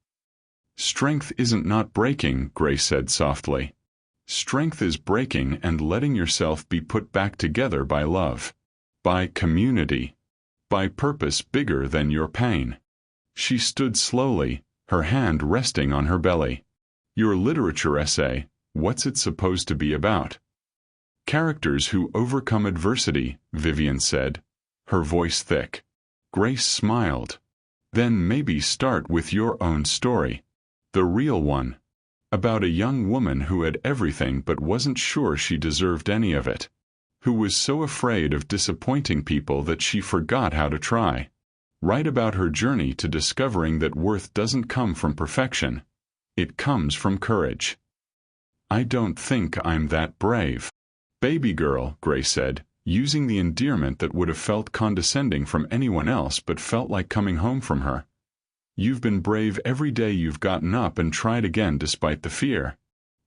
Strength isn't not breaking, Grace said softly. Strength is breaking and letting yourself be put back together by love, by community, by purpose bigger than your pain. She stood slowly, her hand resting on her belly. Your literature essay, what's it supposed to be about? Characters who overcome adversity, Vivian said, her voice thick. Grace smiled. Then maybe start with your own story. The real one. About a young woman who had everything but wasn't sure she deserved any of it. Who was so afraid of disappointing people that she forgot how to try. Write about her journey to discovering that worth doesn't come from perfection. It comes from courage. I don't think I'm that brave. Baby girl, Grace said, using the endearment that would have felt condescending from anyone else but felt like coming home from her. You've been brave every day you've gotten up and tried again despite the fear.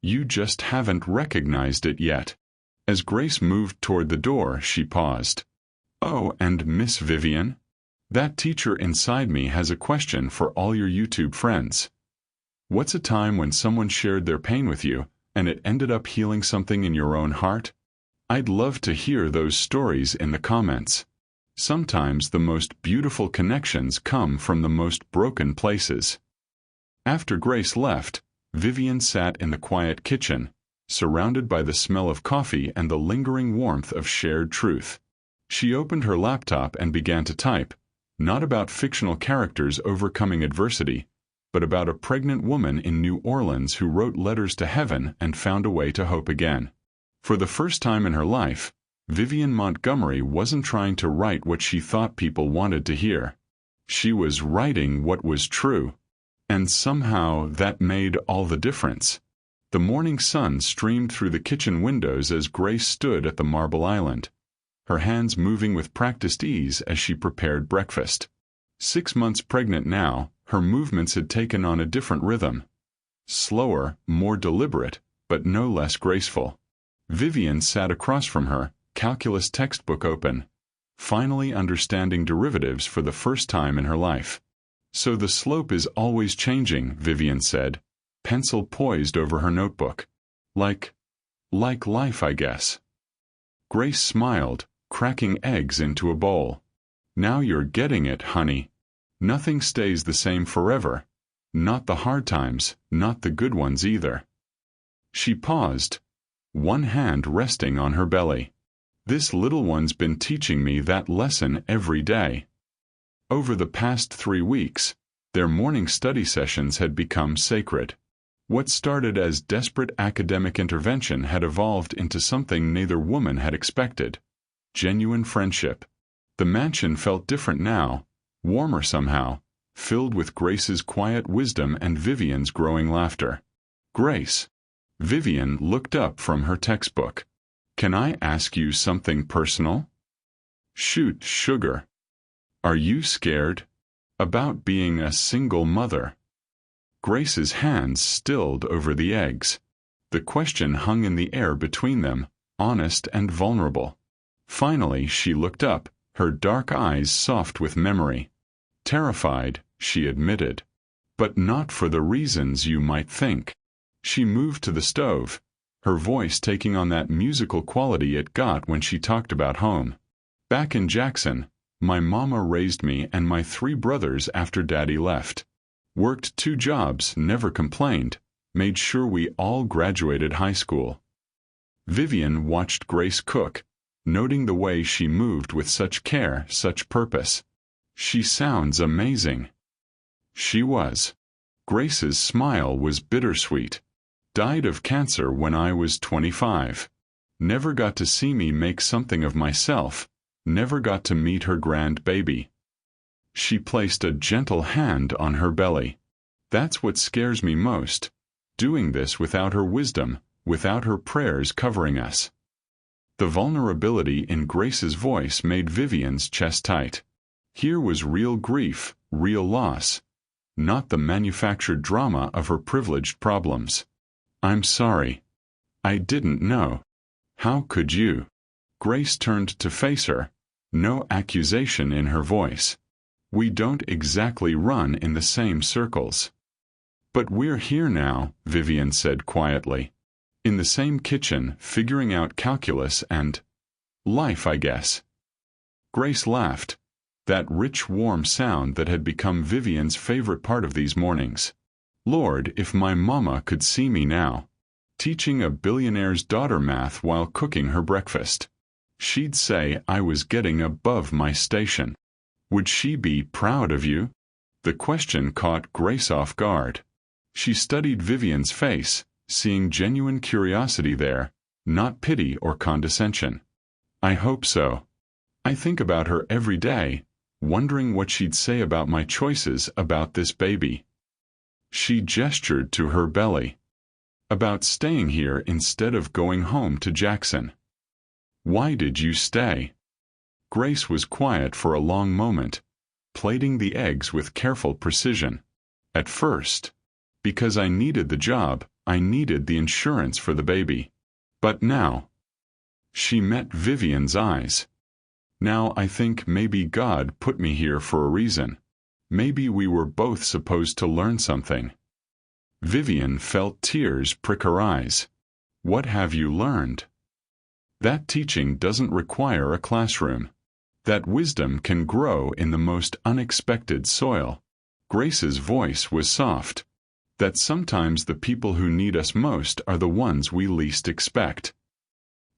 You just haven't recognized it yet. As Grace moved toward the door, she paused. Oh, and Miss Vivian? That teacher inside me has a question for all your YouTube friends. What's a time when someone shared their pain with you, and it ended up healing something in your own heart? I'd love to hear those stories in the comments. Sometimes the most beautiful connections come from the most broken places. After Grace left, Vivian sat in the quiet kitchen, surrounded by the smell of coffee and the lingering warmth of shared truth. She opened her laptop and began to type, not about fictional characters overcoming adversity, but about a pregnant woman in New Orleans who wrote letters to heaven and found a way to hope again. For the first time in her life, Vivian Montgomery wasn't trying to write what she thought people wanted to hear. She was writing what was true. And somehow that made all the difference. The morning sun streamed through the kitchen windows as Grace stood at the marble island, her hands moving with practiced ease as she prepared breakfast. 6 months pregnant now, her movements had taken on a different rhythm. Slower, more deliberate, but no less graceful. Vivian sat across from her, calculus textbook open, finally understanding derivatives for the first time in her life. So the slope is always changing, Vivian said, pencil poised over her notebook. Like life, I guess. Grace smiled, cracking eggs into a bowl. Now you're getting it, honey. Nothing stays the same forever. Not the hard times, not the good ones either. She paused, one hand resting on her belly. This little one's been teaching me that lesson every day. Over the past 3 weeks, their morning study sessions had become sacred. What started as desperate academic intervention had evolved into something neither woman had expected: genuine friendship. The mansion felt different now, warmer somehow, filled with Grace's quiet wisdom and Vivian's growing laughter. Grace. Vivian looked up from her textbook. Can I ask you something personal? Shoot, sugar. Are you scared about being a single mother? Grace's hands stilled over the eggs. The question hung in the air between them, honest and vulnerable. Finally she looked up, her dark eyes soft with memory. Terrified, she admitted. But not for the reasons you might think. She moved to the stove, her voice taking on that musical quality it got when she talked about home. Back in Jackson, my mama raised me and my 3 brothers after Daddy left. Worked 2 jobs, never complained, made sure we all graduated high school. Vivian watched Grace cook, noting the way she moved with such care, such purpose. She sounds amazing. She was. Grace's smile was bittersweet. Died of cancer when I was 25. Never got to see me make something of myself. Never got to meet her grandbaby. She placed a gentle hand on her belly. That's what scares me most, doing this without her wisdom, without her prayers covering us. The vulnerability in Grace's voice made Vivian's chest tight. Here was real grief, real loss, not the manufactured drama of her privileged problems. I'm sorry. I didn't know. How could you? Grace turned to face her, no accusation in her voice. We don't exactly run in the same circles. But we're here now, Vivian said quietly. In the same kitchen, figuring out calculus and life, I guess. Grace laughed, that rich, warm sound that had become Vivian's favorite part of these mornings. Lord, if my mama could see me now, teaching a billionaire's daughter math while cooking her breakfast. She'd say I was getting above my station. Would she be proud of you? The question caught Grace off guard. She studied Vivian's face, seeing genuine curiosity there, not pity or condescension. I hope so. I think about her every day, wondering what she'd say about my choices about this baby. She gestured to her belly. About staying here instead of going home to Jackson. Why did you stay? Grace was quiet for a long moment, plating the eggs with careful precision. At first, because I needed the job, I needed the insurance for the baby. But now. She met Vivian's eyes. Now I think maybe God put me here for a reason. Maybe we were both supposed to learn something." Vivian felt tears prick her eyes. "What have you learned?" "That teaching doesn't require a classroom. That wisdom can grow in the most unexpected soil." Grace's voice was soft. "That sometimes the people who need us most are the ones we least expect."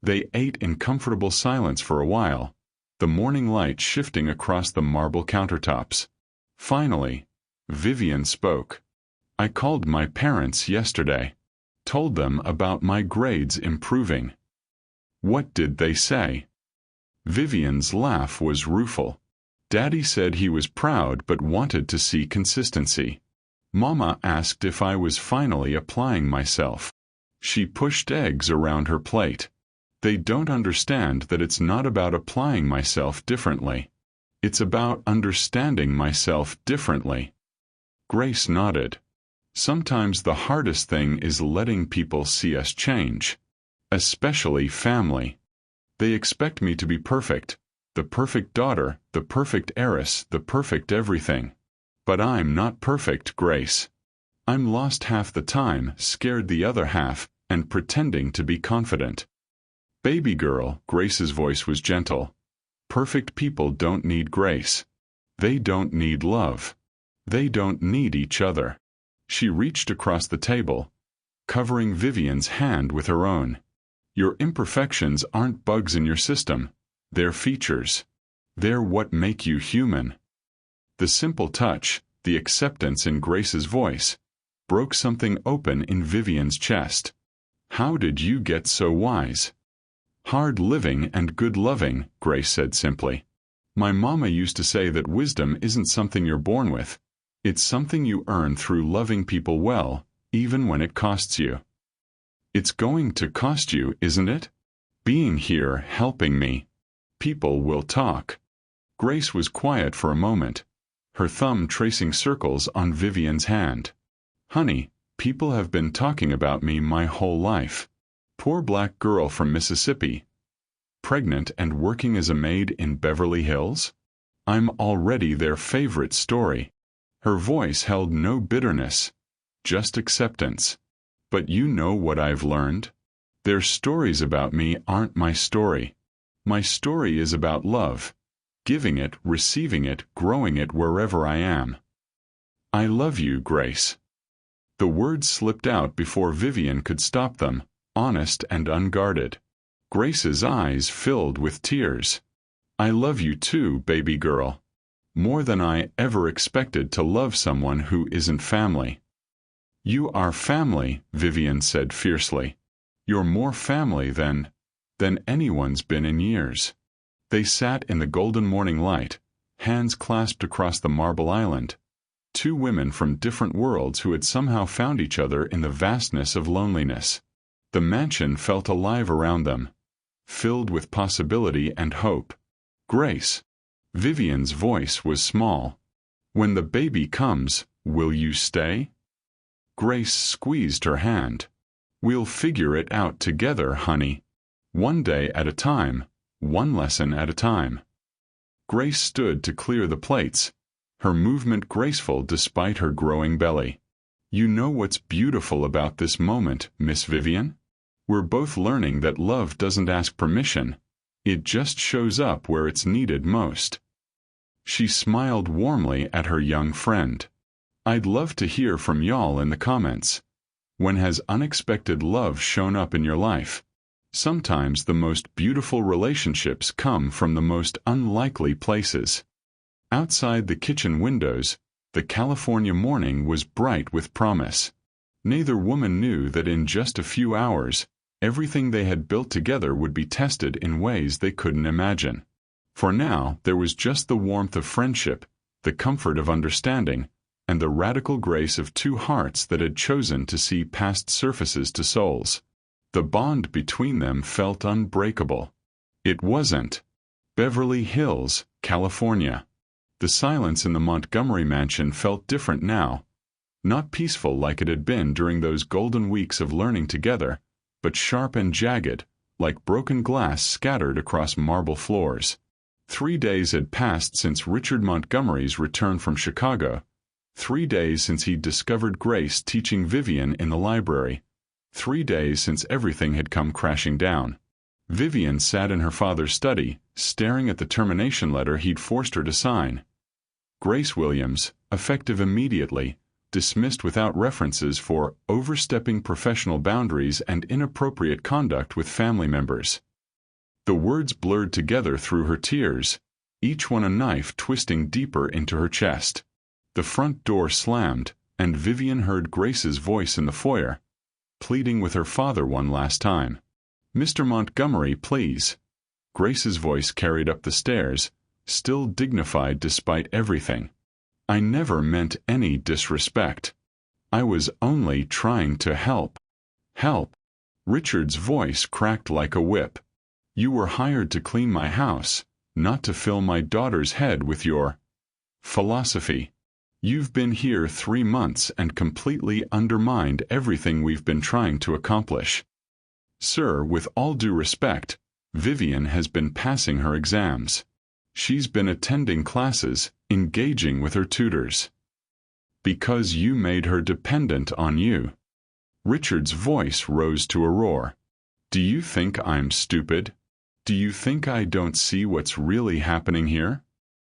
They ate in comfortable silence for a while, the morning light shifting across the marble countertops. Finally, Vivian spoke. "I called my parents yesterday. Told them about my grades improving." "What did they say?" Vivian's laugh was rueful. "Daddy said he was proud but wanted to see consistency. Mama asked if I was finally applying myself." She pushed eggs around her plate. "They don't understand that it's not about applying myself differently. It's about understanding myself differently." Grace nodded. "Sometimes the hardest thing is letting people see us change. Especially family. They expect me to be perfect. The perfect daughter, the perfect heiress, the perfect everything. But I'm not perfect, Grace. I'm lost half the time, scared the other half, and pretending to be confident." "Baby girl," Grace's voice was gentle. "Perfect people don't need grace. They don't need love. They don't need each other." She reached across the table, covering Vivian's hand with her own. "Your imperfections aren't bugs in your system. They're features. They're what make you human." The simple touch, the acceptance in Grace's voice, broke something open in Vivian's chest. "How did you get so wise?" "Hard living and good loving," Grace said simply. "My mama used to say that wisdom isn't something you're born with. It's something you earn through loving people well, even when it costs you." "It's going to cost you, isn't it? Being here, helping me. People will talk." Grace was quiet for a moment, her thumb tracing circles on Vivian's hand. "Honey, people have been talking about me my whole life. Poor black girl from Mississippi. Pregnant and working as a maid in Beverly Hills? I'm already their favorite story." Her voice held no bitterness, just acceptance. "But you know what I've learned? Their stories about me aren't my story. My story is about love. Giving it, receiving it, growing it wherever I am." "I love you, Grace." The words slipped out before Vivian could stop them, honest and unguarded. Grace's eyes filled with tears. "I love you too, baby girl. More than I ever expected to love someone who isn't family." "You are family," Vivian said fiercely. "You're more family than anyone's been in years." They sat in the golden morning light, hands clasped across the marble island, two women from different worlds who had somehow found each other in the vastness of loneliness. The mansion felt alive around them, filled with possibility and hope. "Grace." Vivian's voice was small. "When the baby comes, will you stay?" Grace squeezed her hand. "We'll figure it out together, honey. One day at a time, one lesson at a time." Grace stood to clear the plates, her movement graceful despite her growing belly. "You know what's beautiful about this moment, Miss Vivian? We're both learning that love doesn't ask permission. It just shows up where it's needed most." She smiled warmly at her young friend. "I'd love to hear from y'all in the comments. When has unexpected love shown up in your life? Sometimes the most beautiful relationships come from the most unlikely places." Outside the kitchen windows, the California morning was bright with promise. Neither woman knew that in just a few hours, everything they had built together would be tested in ways they couldn't imagine. For now, there was just the warmth of friendship, the comfort of understanding, and the radical grace of two hearts that had chosen to see past surfaces to souls. The bond between them felt unbreakable. It wasn't. Beverly Hills, California. The silence in the Montgomery mansion felt different now. Not peaceful like it had been during those golden weeks of learning together, but sharp and jagged, like broken glass scattered across marble floors. 3 days had passed since Richard Montgomery's return from Chicago. 3 days since he'd discovered Grace teaching Vivian in the library. 3 days since everything had come crashing down. Vivian sat in her father's study, staring at the termination letter he'd forced her to sign. Grace Williams, effective immediately, dismissed without references for overstepping professional boundaries and inappropriate conduct with family members. The words blurred together through her tears, each one a knife twisting deeper into her chest. The front door slammed, and Vivian heard Grace's voice in the foyer, pleading with her father one last time. "Mr. Montgomery, please." Grace's voice carried up the stairs, still dignified despite everything. "I never meant any disrespect. I was only trying to help." "Help?" Richard's voice cracked like a whip. "You were hired to clean my house, not to fill my daughter's head with your philosophy. You've been here 3 months and completely undermined everything we've been trying to accomplish. Sir, with all due respect, Vivian has been passing her exams. She's been attending classes, engaging with her tutors. Because you made her dependent on you." Richard's voice rose to a roar. "Do you think I'm stupid? Do you think I don't see what's really happening here?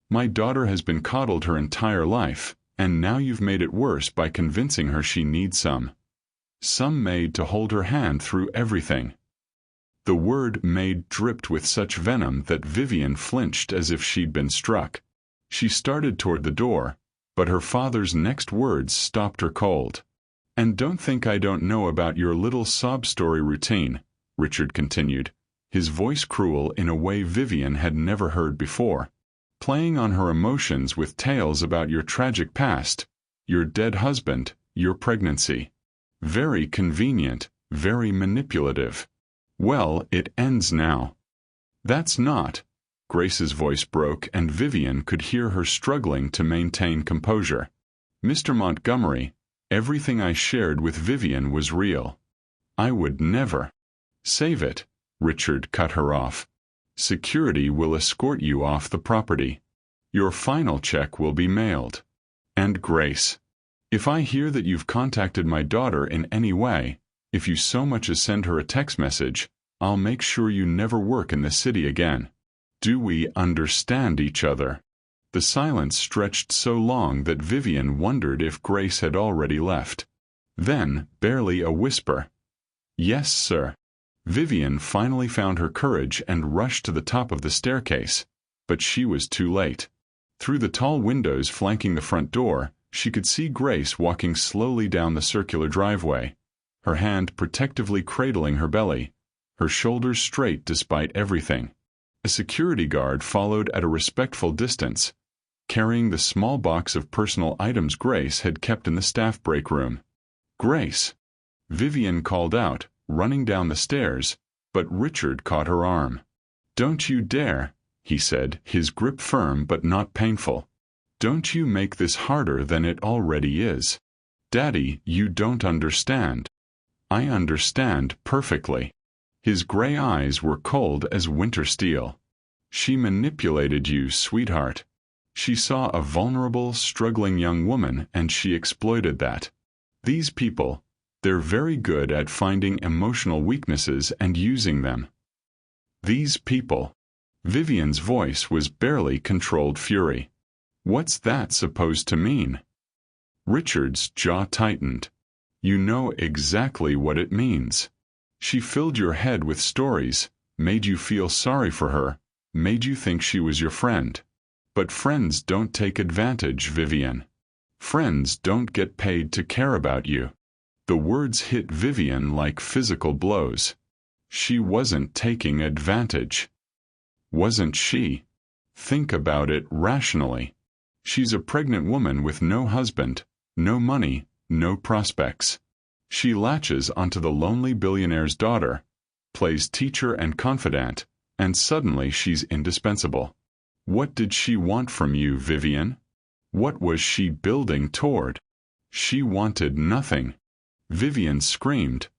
My daughter has been coddled her entire life, and now you've made it worse by convincing her she needs some maid to hold her hand through everything." The word maid dripped with such venom that Vivian flinched as if she'd been struck. She started toward the door, but her father's next words stopped her cold. "And don't think I don't know about your little sob story routine," Richard continued, his voice cruel in a way Vivian had never heard before. "Playing on her emotions with tales about your tragic past, your dead husband, your pregnancy. Very convenient, very manipulative. Well, it ends now." "That's not." Grace's voice broke and Vivian could hear her struggling to maintain composure. "Mr. Montgomery, everything I shared with Vivian was real. I would never." "Save it," Richard cut her off. "Security will escort you off the property. Your final check will be mailed. And Grace, if I hear that you've contacted my daughter in any way, if you so much as send her a text message, I'll make sure you never work in the city again. Do we understand each other?" The silence stretched so long that Vivian wondered if Grace had already left. Then, barely a whisper, "Yes, sir." Vivian finally found her courage and rushed to the top of the staircase, but she was too late. Through the tall windows flanking the front door, she could see Grace walking slowly down the circular driveway, her hand protectively cradling her belly, her shoulders straight despite everything. A security guard followed at a respectful distance, carrying the small box of personal items Grace had kept in the staff break room. "Grace!" Vivian called out, running down the stairs, but Richard caught her arm. "Don't you dare," he said, his grip firm but not painful. "Don't you make this harder than it already is. Daddy, you don't understand." "I understand perfectly." His gray eyes were cold as winter steel. "She manipulated you, sweetheart. She saw a vulnerable, struggling young woman and she exploited that. These people, they're very good at finding emotional weaknesses and using them. These people." Vivian's voice was barely controlled fury. "What's that supposed to mean?" Richard's jaw tightened. "You know exactly what it means. She filled your head with stories, made you feel sorry for her, made you think she was your friend. But friends don't take advantage, Vivian. Friends don't get paid to care about you." The words hit Vivian like physical blows. She wasn't taking advantage. Wasn't she? Think about it rationally. She's a pregnant woman with no husband, no money, no prospects. She latches onto the lonely billionaire's daughter, plays teacher and confidant, and suddenly she's indispensable. What did she want from you, Vivian? What was she building toward? She wanted nothing. Vivian screamed,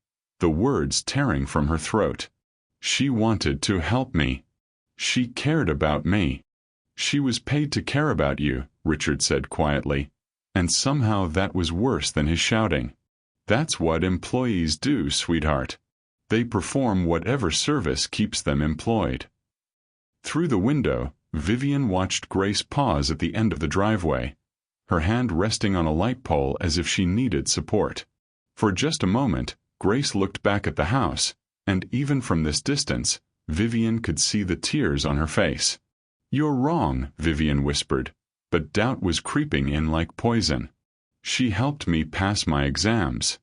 the words tearing from her throat. She wanted to help me. She cared about me. She was paid to care about you, Richard said quietly, and somehow that was worse than his shouting. That's what employees do, sweetheart. They perform whatever service keeps them employed. Through the window, Vivian watched Grace pause at the end of the driveway, her hand resting on a light pole as if she needed support. For just a moment, Grace looked back at the house, and even from this distance, Vivian could see the tears on her face. "You're wrong," Vivian whispered, but doubt was creeping in like poison. "She helped me pass my exams.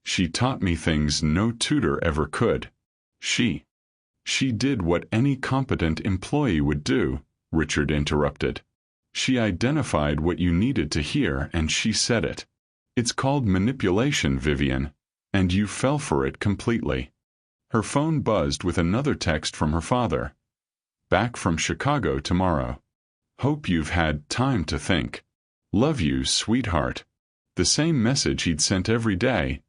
She taught me things no tutor ever could. She did what any competent employee would do," Richard interrupted. "She identified what you needed to hear and she said it. It's called manipulation, Vivian, and you fell for it completely." Her phone buzzed with another text from her father. "Back from Chicago tomorrow. Hope you've had time to think. Love you, sweetheart." The same message he'd sent every day,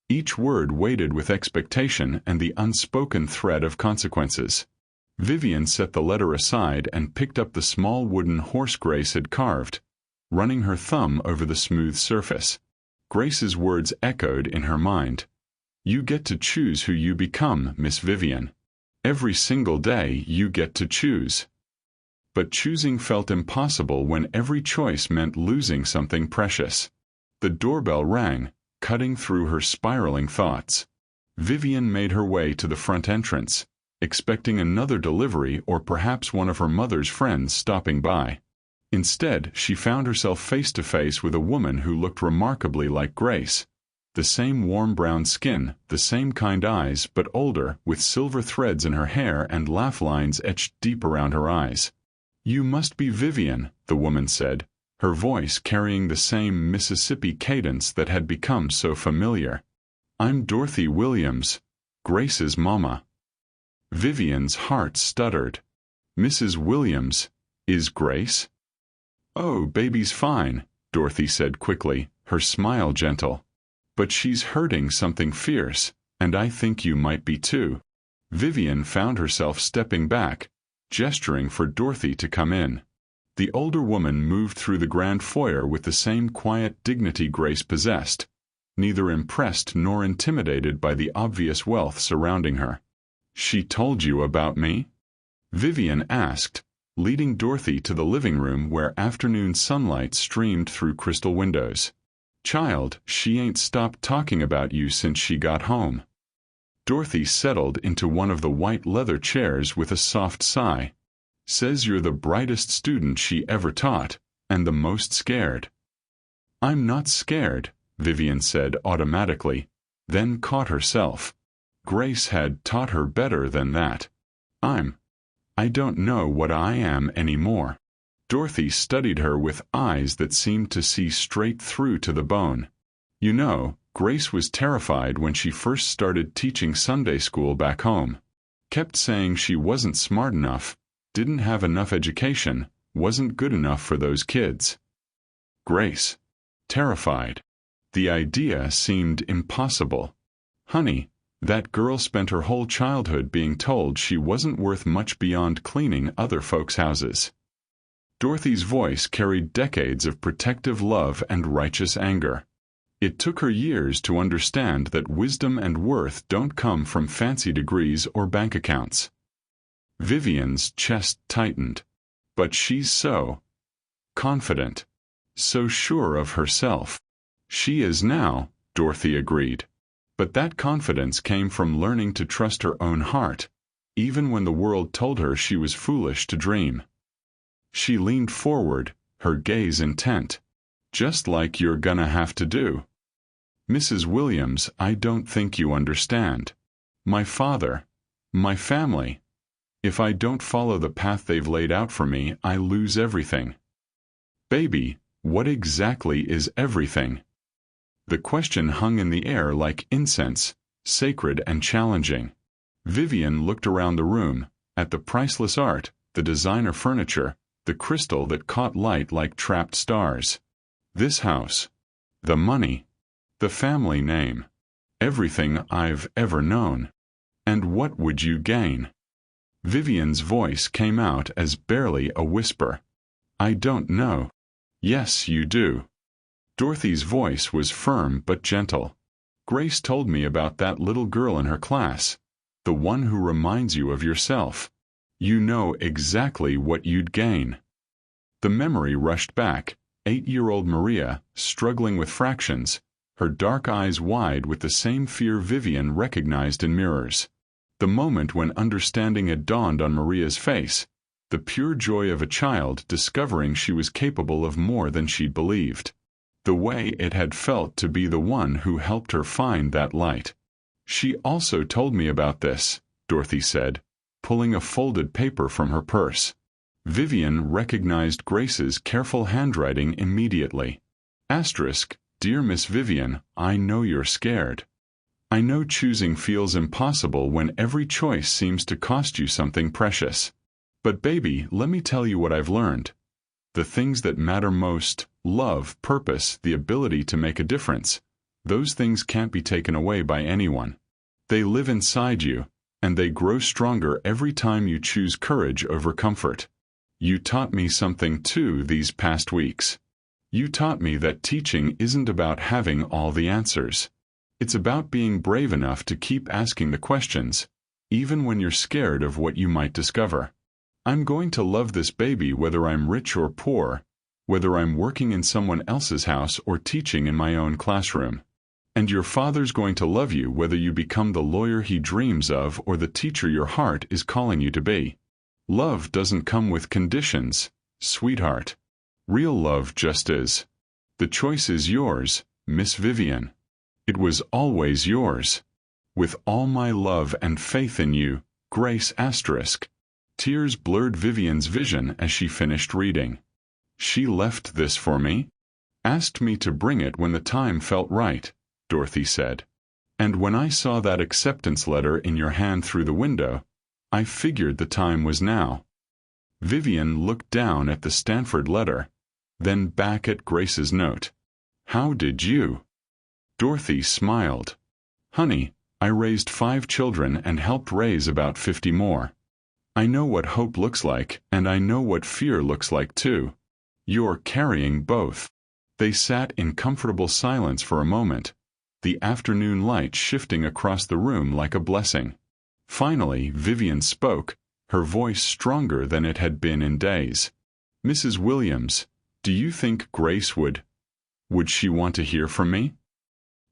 each word weighted with expectation and the unspoken threat of consequences. Vivian set the letter aside and picked up the small wooden horse Grace had carved, running her thumb over the smooth surface. Grace's words echoed in her mind. "You get to choose who you become, Miss Vivian. Every single day you get to choose." But choosing felt impossible when every choice meant losing something precious. The doorbell rang, cutting through her spiraling thoughts. Vivian made her way to the front entrance, expecting another delivery or perhaps one of her mother's friends stopping by. Instead, she found herself face to face with a woman who looked remarkably like Grace. The same warm brown skin, the same kind eyes, but older, with silver threads in her hair and laugh lines etched deep around her eyes. "You must be Vivian," the woman said, her voice carrying the same Mississippi cadence that had become so familiar. "I'm Dorothy Williams, Grace's mama." Vivian's heart stuttered. "Mrs. Williams, is Grace?" "Oh, baby's fine," Dorothy said quickly, her smile gentle. "But she's hurting something fierce, and I think you might be too." Vivian found herself stepping back, gesturing for Dorothy to come in. The older woman moved through the grand foyer with the same quiet dignity Grace possessed, neither impressed nor intimidated by the obvious wealth surrounding her. "She told you about me?" Vivian asked, leading Dorothy to the living room where afternoon sunlight streamed through crystal windows. "Child, she ain't stopped talking about you since she got home." Dorothy settled into one of the white leather chairs with a soft sigh. "Says you're the brightest student she ever taught, and the most scared." "I'm not scared," Vivian said automatically, then caught herself. Grace had taught her better than that. I don't know what I am anymore." Dorothy studied her with eyes that seemed to see straight through to the bone. "You know, Grace was terrified when she first started teaching Sunday school back home. Kept saying she wasn't smart enough, didn't have enough education, wasn't good enough for those kids." Grace. Terrified. The idea seemed impossible. "Honey, that girl spent her whole childhood being told she wasn't worth much beyond cleaning other folks' houses." Dorothy's voice carried decades of protective love and righteous anger. It took her years to understand that wisdom and worth don't come from fancy degrees or bank accounts. Vivian's chest tightened. "But she's so confident, so sure of herself." "She is now," Dorothy agreed. But that confidence came from learning to trust her own heart, even when the world told her she was foolish to dream. She leaned forward, her gaze intent. "Just like you're gonna have to do. Mrs. Williams, I don't think you understand. My father, my family. If I don't follow the path they've laid out for me, I lose everything." "Baby, what exactly is everything?" The question hung in the air like incense, sacred and challenging. Vivian looked around the room, at the priceless art, the designer furniture, the crystal that caught light like trapped stars. This house. The money. The family name. Everything I've ever known. And what would you gain? Vivian's voice came out as barely a whisper. I don't know. Yes, you do. Dorothy's voice was firm but gentle. Grace told me about that little girl in her class, the one who reminds you of yourself. You know exactly what you'd gain. The memory rushed back. 8-year-old Maria, struggling with fractions, her dark eyes wide with the same fear Vivian recognized in mirrors. The moment when understanding had dawned on Maria's face, the pure joy of a child discovering she was capable of more than she'd believed. The way it had felt to be the one who helped her find that light. She also told me about this, Dorothy said, pulling a folded paper from her purse. Vivian recognized Grace's careful handwriting immediately. Asterisk, Dear Miss Vivian, I know you're scared. I know choosing feels impossible when every choice seems to cost you something precious. But baby, let me tell you what I've learned. The things that matter most, love, purpose, the ability to make a difference, those things can't be taken away by anyone. They live inside you, and they grow stronger every time you choose courage over comfort. You taught me something too these past weeks. You taught me that teaching isn't about having all the answers. It's about being brave enough to keep asking the questions, even when you're scared of what you might discover. I'm going to love this baby whether I'm rich or poor, whether I'm working in someone else's house or teaching in my own classroom. And your father's going to love you whether you become the lawyer he dreams of or the teacher your heart is calling you to be. Love doesn't come with conditions, sweetheart. Real love just is. The choice is yours, Miss Vivian. It was always yours. With all my love and faith in you, Grace asterisk. Tears blurred Vivian's vision as she finished reading. She left this for me? Asked me to bring it when the time felt right, Dorothy said. And when I saw that acceptance letter in your hand through the window, I figured the time was now. Vivian looked down at the Stanford letter, then back at Grace's note. How did you? Dorothy smiled. Honey, I raised 5 children and helped raise about 50 more. I know what hope looks like, and I know what fear looks like too. You're carrying both. They sat in comfortable silence for a moment, the afternoon light shifting across the room like a blessing. Finally, Vivian spoke, her voice stronger than it had been in days. Mrs. Williams, do you think Grace would she want to hear from me?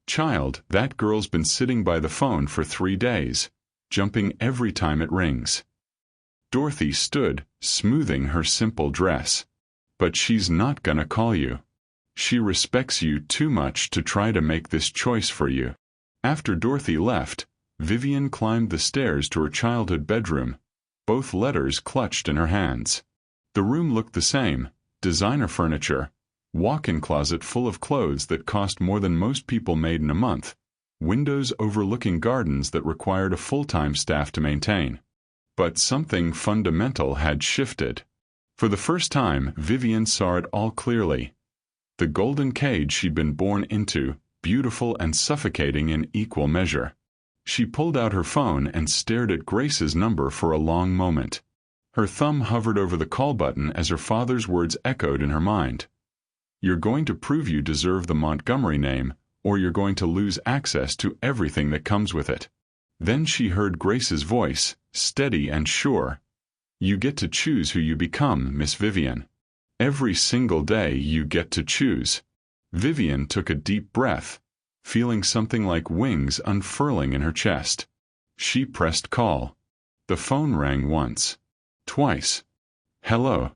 Child, that girl's been sitting by the phone for 3 days, jumping every time it rings. Dorothy stood, smoothing her simple dress. But she's not gonna call you. She respects you too much to try to make this choice for you. After Dorothy left, Vivian climbed the stairs to her childhood bedroom, both letters clutched in her hands. The room looked the same, designer furniture, walk-in closet full of clothes that cost more than most people made in a month, windows overlooking gardens that required a full-time staff to maintain. But something fundamental had shifted. For the first time, Vivian saw it all clearly. The golden cage she'd been born into, beautiful and suffocating in equal measure. She pulled out her phone and stared at Grace's number for a long moment. Her thumb hovered over the call button as her father's words echoed in her mind. You're going to prove you deserve the Montgomery name, or you're going to lose access to everything that comes with it. Then she heard Grace's voice, steady and sure. You get to choose who you become, Miss Vivian. Every single day you get to choose. Vivian took a deep breath, feeling something like wings unfurling in her chest. She pressed call. The phone rang once. Twice. Hello.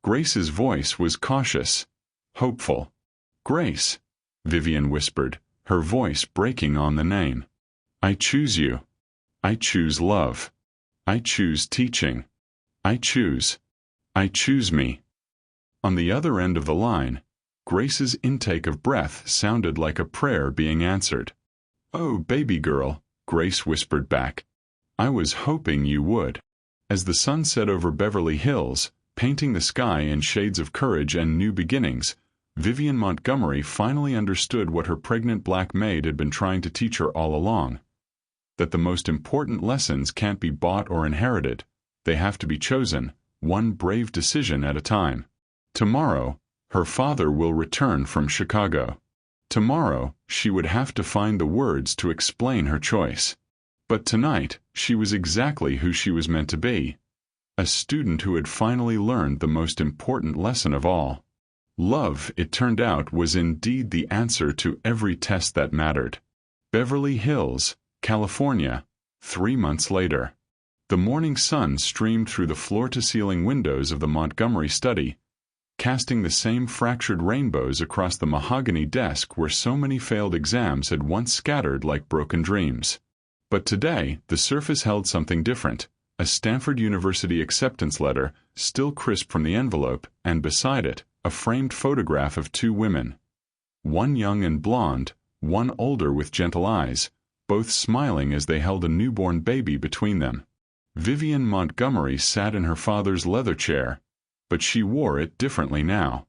Grace's voice was cautious, hopeful. Grace, Vivian whispered, her voice breaking on the name. I choose you. I choose love. I choose teaching. I choose me. On the other end of the line, Grace's intake of breath sounded like a prayer being answered. Oh, baby girl, Grace whispered back. I was hoping you would. As the sun set over Beverly Hills, painting the sky in shades of courage and new beginnings, Vivian Montgomery finally understood what her pregnant black maid had been trying to teach her all along. That the most important lessons can't be bought or inherited. They have to be chosen, one brave decision at a time. Tomorrow, her father will return from Chicago. Tomorrow, she would have to find the words to explain her choice. But tonight, she was exactly who she was meant to be. A student who had finally learned the most important lesson of all. Love, it turned out, was indeed the answer to every test that mattered. Beverly Hills, California, 3 months later. The morning sun streamed through the floor-to-ceiling windows of the Montgomery study, casting the same fractured rainbows across the mahogany desk where so many failed exams had once scattered like broken dreams. But today, the surface held something different. A Stanford University acceptance letter, still crisp from the envelope, and beside it, a framed photograph of 2 women. One young and blonde, one older with gentle eyes, both smiling as they held a newborn baby between them. Vivian Montgomery sat in her father's leather chair, but she wore it differently now.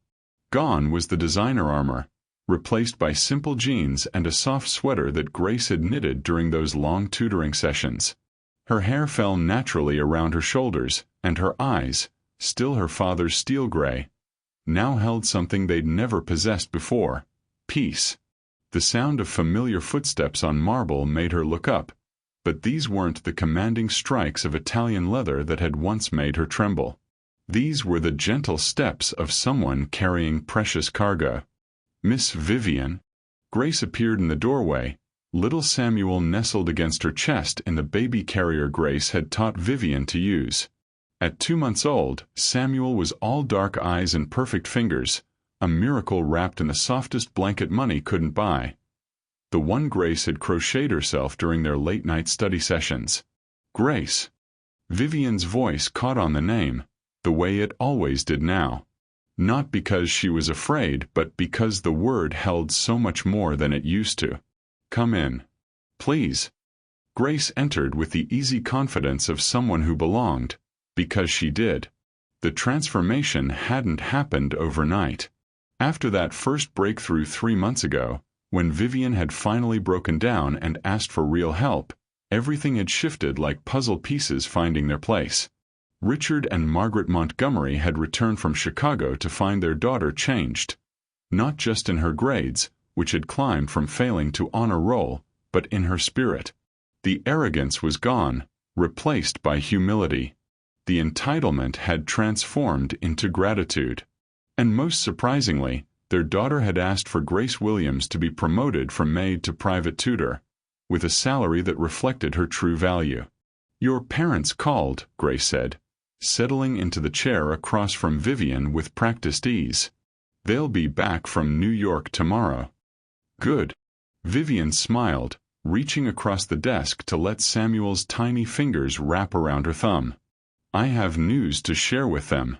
Gone was the designer armor, replaced by simple jeans and a soft sweater that Grace had knitted during those long tutoring sessions. Her hair fell naturally around her shoulders, and her eyes, still her father's steel gray, now held something they'd never possessed before: peace. The sound of familiar footsteps on marble made her look up, but these weren't the commanding strikes of Italian leather that had once made her tremble. These were the gentle steps of someone carrying precious cargo. "Miss Vivian." Grace appeared in the doorway, little Samuel nestled against her chest in the baby carrier Grace had taught Vivian to use. At 2 months old, Samuel was all dark eyes and perfect fingers, a miracle wrapped in the softest blanket money couldn't buy. The one Grace had crocheted herself during their late-night study sessions. Grace. Vivian's voice caught on the name, the way it always did now. Not because she was afraid, but because the word held so much more than it used to. "Come in. Please." Grace entered with the easy confidence of someone who belonged, because she did. The transformation hadn't happened overnight. After that first breakthrough 3 months ago, when Vivian had finally broken down and asked for real help, everything had shifted like puzzle pieces finding their place. Richard and Margaret Montgomery had returned from Chicago to find their daughter changed. Not just in her grades, which had climbed from failing to honor roll, but in her spirit. The arrogance was gone, replaced by humility. The entitlement had transformed into gratitude. And most surprisingly, their daughter had asked for Grace Williams to be promoted from maid to private tutor, with a salary that reflected her true value. "Your parents called," Grace said, settling into the chair across from Vivian with practiced ease. "They'll be back from New York tomorrow." "Good." Vivian smiled, reaching across the desk to let Samuel's tiny fingers wrap around her thumb. "I have news to share with them."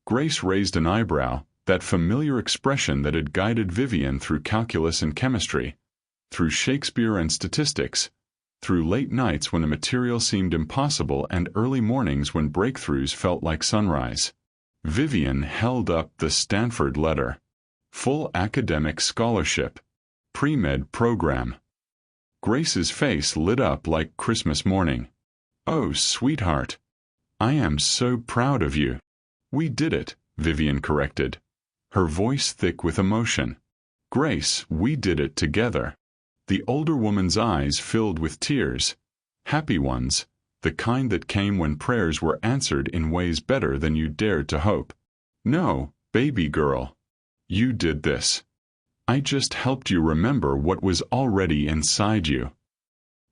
Grace raised an eyebrow, that familiar expression that had guided Vivian through calculus and chemistry, through Shakespeare and statistics, through late nights when the material seemed impossible and early mornings when breakthroughs felt like sunrise. Vivian held up the Stanford letter. Full academic scholarship. Pre-med program. Grace's face lit up like Christmas morning. "Oh, sweetheart. I am so proud of you." "We did it," Vivian corrected, her voice thick with emotion. "Grace, we did it together." The older woman's eyes filled with tears, happy ones, the kind that came when prayers were answered in ways better than you dared to hope. "No, baby girl. You did this. I just helped you remember what was already inside you."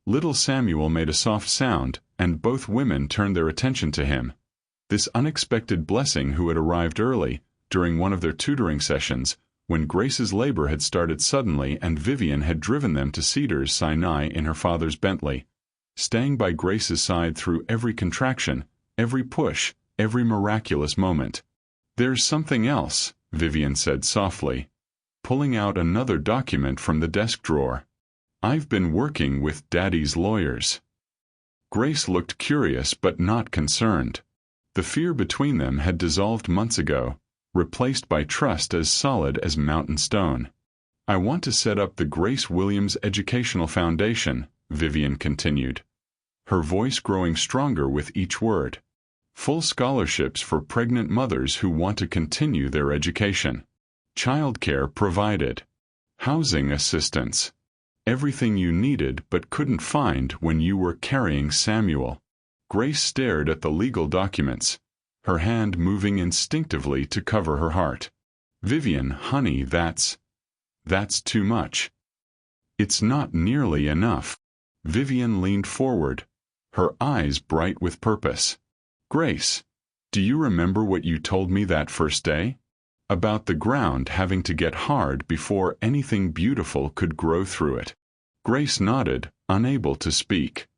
Little Samuel made a soft sound, and both women turned their attention to him. This unexpected blessing who had arrived early, during one of their tutoring sessions, when Grace's labor had started suddenly and Vivian had driven them to Cedars Sinai in her father's Bentley, staying by Grace's side through every contraction, every push, every miraculous moment. "There's something else," Vivian said softly, pulling out another document from the desk drawer. "I've been working with Daddy's lawyers." Grace looked curious but not concerned. The fear between them had dissolved months ago, replaced by trust as solid as mountain stone. "I want to set up the Grace Williams Educational Foundation," Vivian continued, her voice growing stronger with each word. Full scholarships for pregnant mothers who want to continue their education. Childcare provided. Housing assistance. Everything you needed but couldn't find when you were carrying Samuel. Grace stared at the legal documents, her hand moving instinctively to cover her heart. Vivian, honey, that's too much. It's not nearly enough. Vivian leaned forward, her eyes bright with purpose. Grace, do you remember what you told me that first day? About the ground having to get hard before anything beautiful could grow through it. Grace nodded, unable to speak.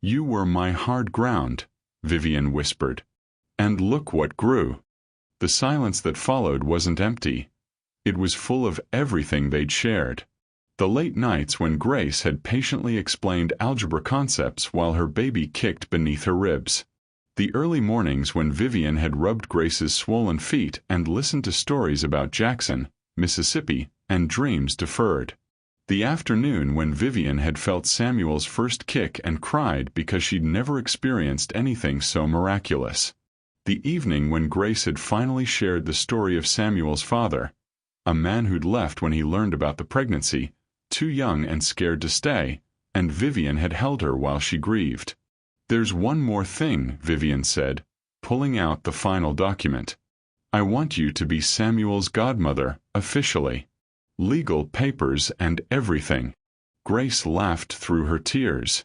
You were my hard ground, Vivian whispered. And look what grew. The silence that followed wasn't empty. It was full of everything they'd shared. The late nights when Grace had patiently explained algebra concepts while her baby kicked beneath her ribs. The early mornings when Vivian had rubbed Grace's swollen feet and listened to stories about Jackson, Mississippi, and dreams deferred. The afternoon when Vivian had felt Samuel's first kick and cried because she'd never experienced anything so miraculous. The evening when Grace had finally shared the story of Samuel's father, a man who'd left when he learned about the pregnancy, too young and scared to stay, and Vivian had held her while she grieved. There's one more thing, Vivian said, pulling out the final document. I want you to be Samuel's godmother, officially. Legal papers and everything. Grace laughed through her tears.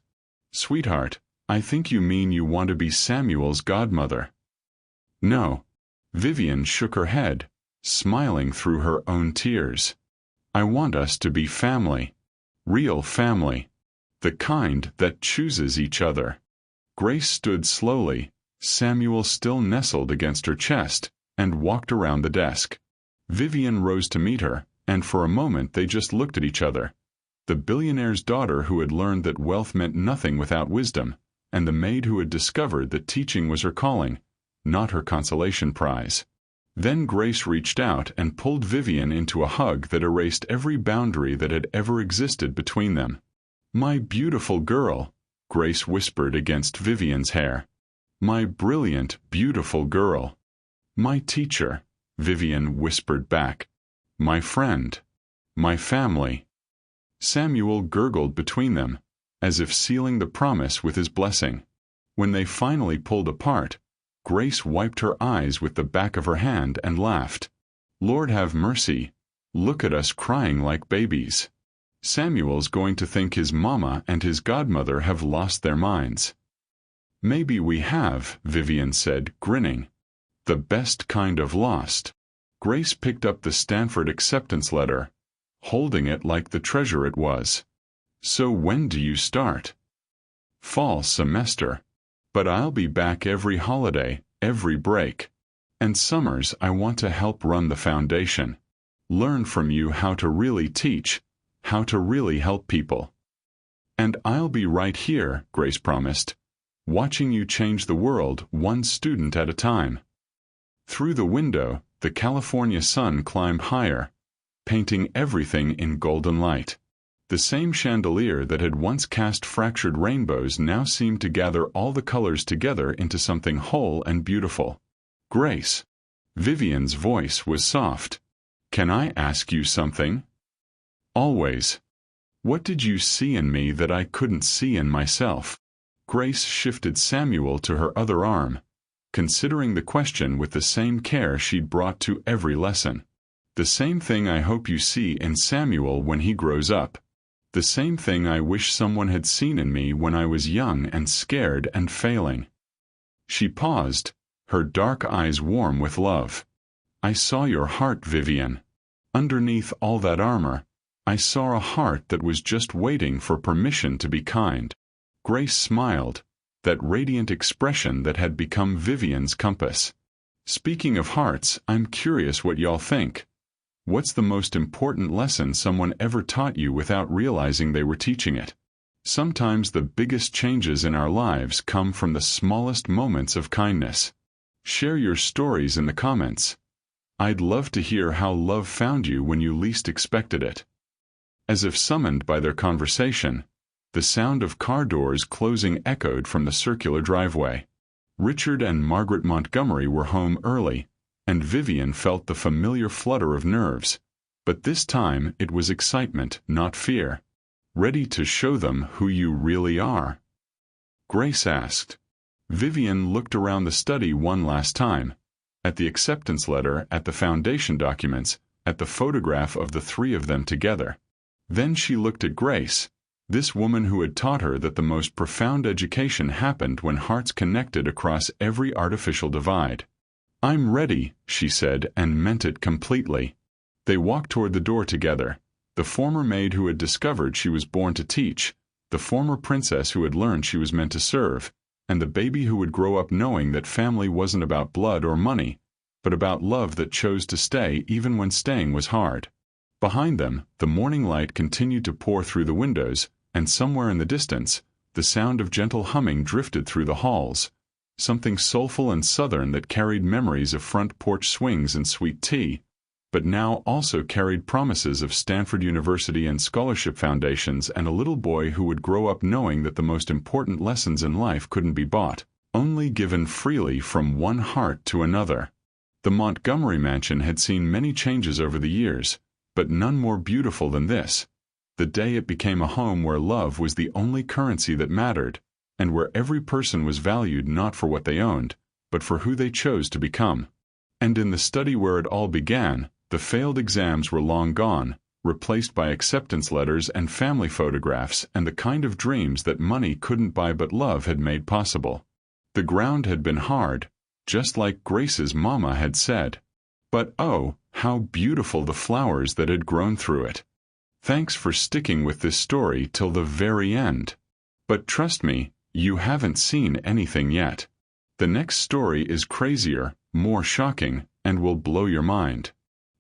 Sweetheart, I think you mean you want to be Samuel's godmother. No. Vivian shook her head, smiling through her own tears. I want us to be family. Real family. The kind that chooses each other. Grace stood slowly, Samuel still nestled against her chest, and walked around the desk. Vivian rose to meet her, and for a moment they just looked at each other. The billionaire's daughter who had learned that wealth meant nothing without wisdom, and the maid who had discovered that teaching was her calling, not her consolation prize. Then Grace reached out and pulled Vivian into a hug that erased every boundary that had ever existed between them. My beautiful girl, Grace whispered against Vivian's hair. My brilliant, beautiful girl. My teacher, Vivian whispered back. My friend. My family. Samuel gurgled between them, as if sealing the promise with his blessing. When they finally pulled apart, Grace wiped her eyes with the back of her hand and laughed. Lord have mercy. Look at us crying like babies. Samuel's going to think his mama and his godmother have lost their minds. Maybe we have, Vivian said, grinning. The best kind of lost. Grace picked up the Stanford acceptance letter, holding it like the treasure it was. So when do you start? Fall semester. But I'll be back every holiday, every break. And summers I want to help run the foundation. Learn from you how to really teach, how to really help people. And I'll be right here, Grace promised, watching you change the world one student at a time. Through the window, the California sun climbed higher, painting everything in golden light. The same chandelier that had once cast fractured rainbows now seemed to gather all the colors together into something whole and beautiful. Grace. Vivian's voice was soft. Can I ask you something? Always. What did you see in me that I couldn't see in myself? Grace shifted Samuel to her other arm, considering the question with the same care she'd brought to every lesson. The same thing I hope you see in Samuel when he grows up. The same thing I wish someone had seen in me when I was young and scared and failing. She paused, her dark eyes warm with love. I saw your heart, Vivian. Underneath all that armor, I saw a heart that was just waiting for permission to be kind. Grace smiled, that radiant expression that had become Vivian's compass. Speaking of hearts, I'm curious what y'all think. What's the most important lesson someone ever taught you without realizing they were teaching it? Sometimes the biggest changes in our lives come from the smallest moments of kindness. Share your stories in the comments. I'd love to hear how love found you when you least expected it. As if summoned by their conversation, the sound of car doors closing echoed from the circular driveway. Richard and Margaret Montgomery were home early, and Vivian felt the familiar flutter of nerves. But this time it was excitement, not fear. Ready to show them who you really are? Grace asked. Vivian looked around the study one last time, at the acceptance letter, at the foundation documents, at the photograph of the three of them together. Then she looked at Grace, this woman who had taught her that the most profound education happened when hearts connected across every artificial divide. "I'm ready," she said, and meant it completely. They walked toward the door together, the former maid who had discovered she was born to teach, the former princess who had learned she was meant to serve, and the baby who would grow up knowing that family wasn't about blood or money, but about love that chose to stay even when staying was hard. Behind them, the morning light continued to pour through the windows, and somewhere in the distance, the sound of gentle humming drifted through the halls, something soulful and southern that carried memories of front porch swings and sweet tea, but now also carried promises of Stanford University and scholarship foundations and a little boy who would grow up knowing that the most important lessons in life couldn't be bought, only given freely from one heart to another. The Montgomery mansion had seen many changes over the years, but none more beautiful than this, the day it became a home where love was the only currency that mattered, and where every person was valued not for what they owned, but for who they chose to become. And in the study where it all began, the failed exams were long gone, replaced by acceptance letters and family photographs and the kind of dreams that money couldn't buy but love had made possible. The ground had been hard, just like Grace's mama had said. But oh, how beautiful the flowers that had grown through it. Thanks for sticking with this story till the very end. But trust me, you haven't seen anything yet. The next story is crazier, more shocking, and will blow your mind.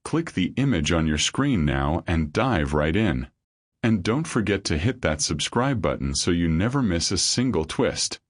Click the image on your screen now and dive right in. And don't forget to hit that subscribe button so you never miss a single twist.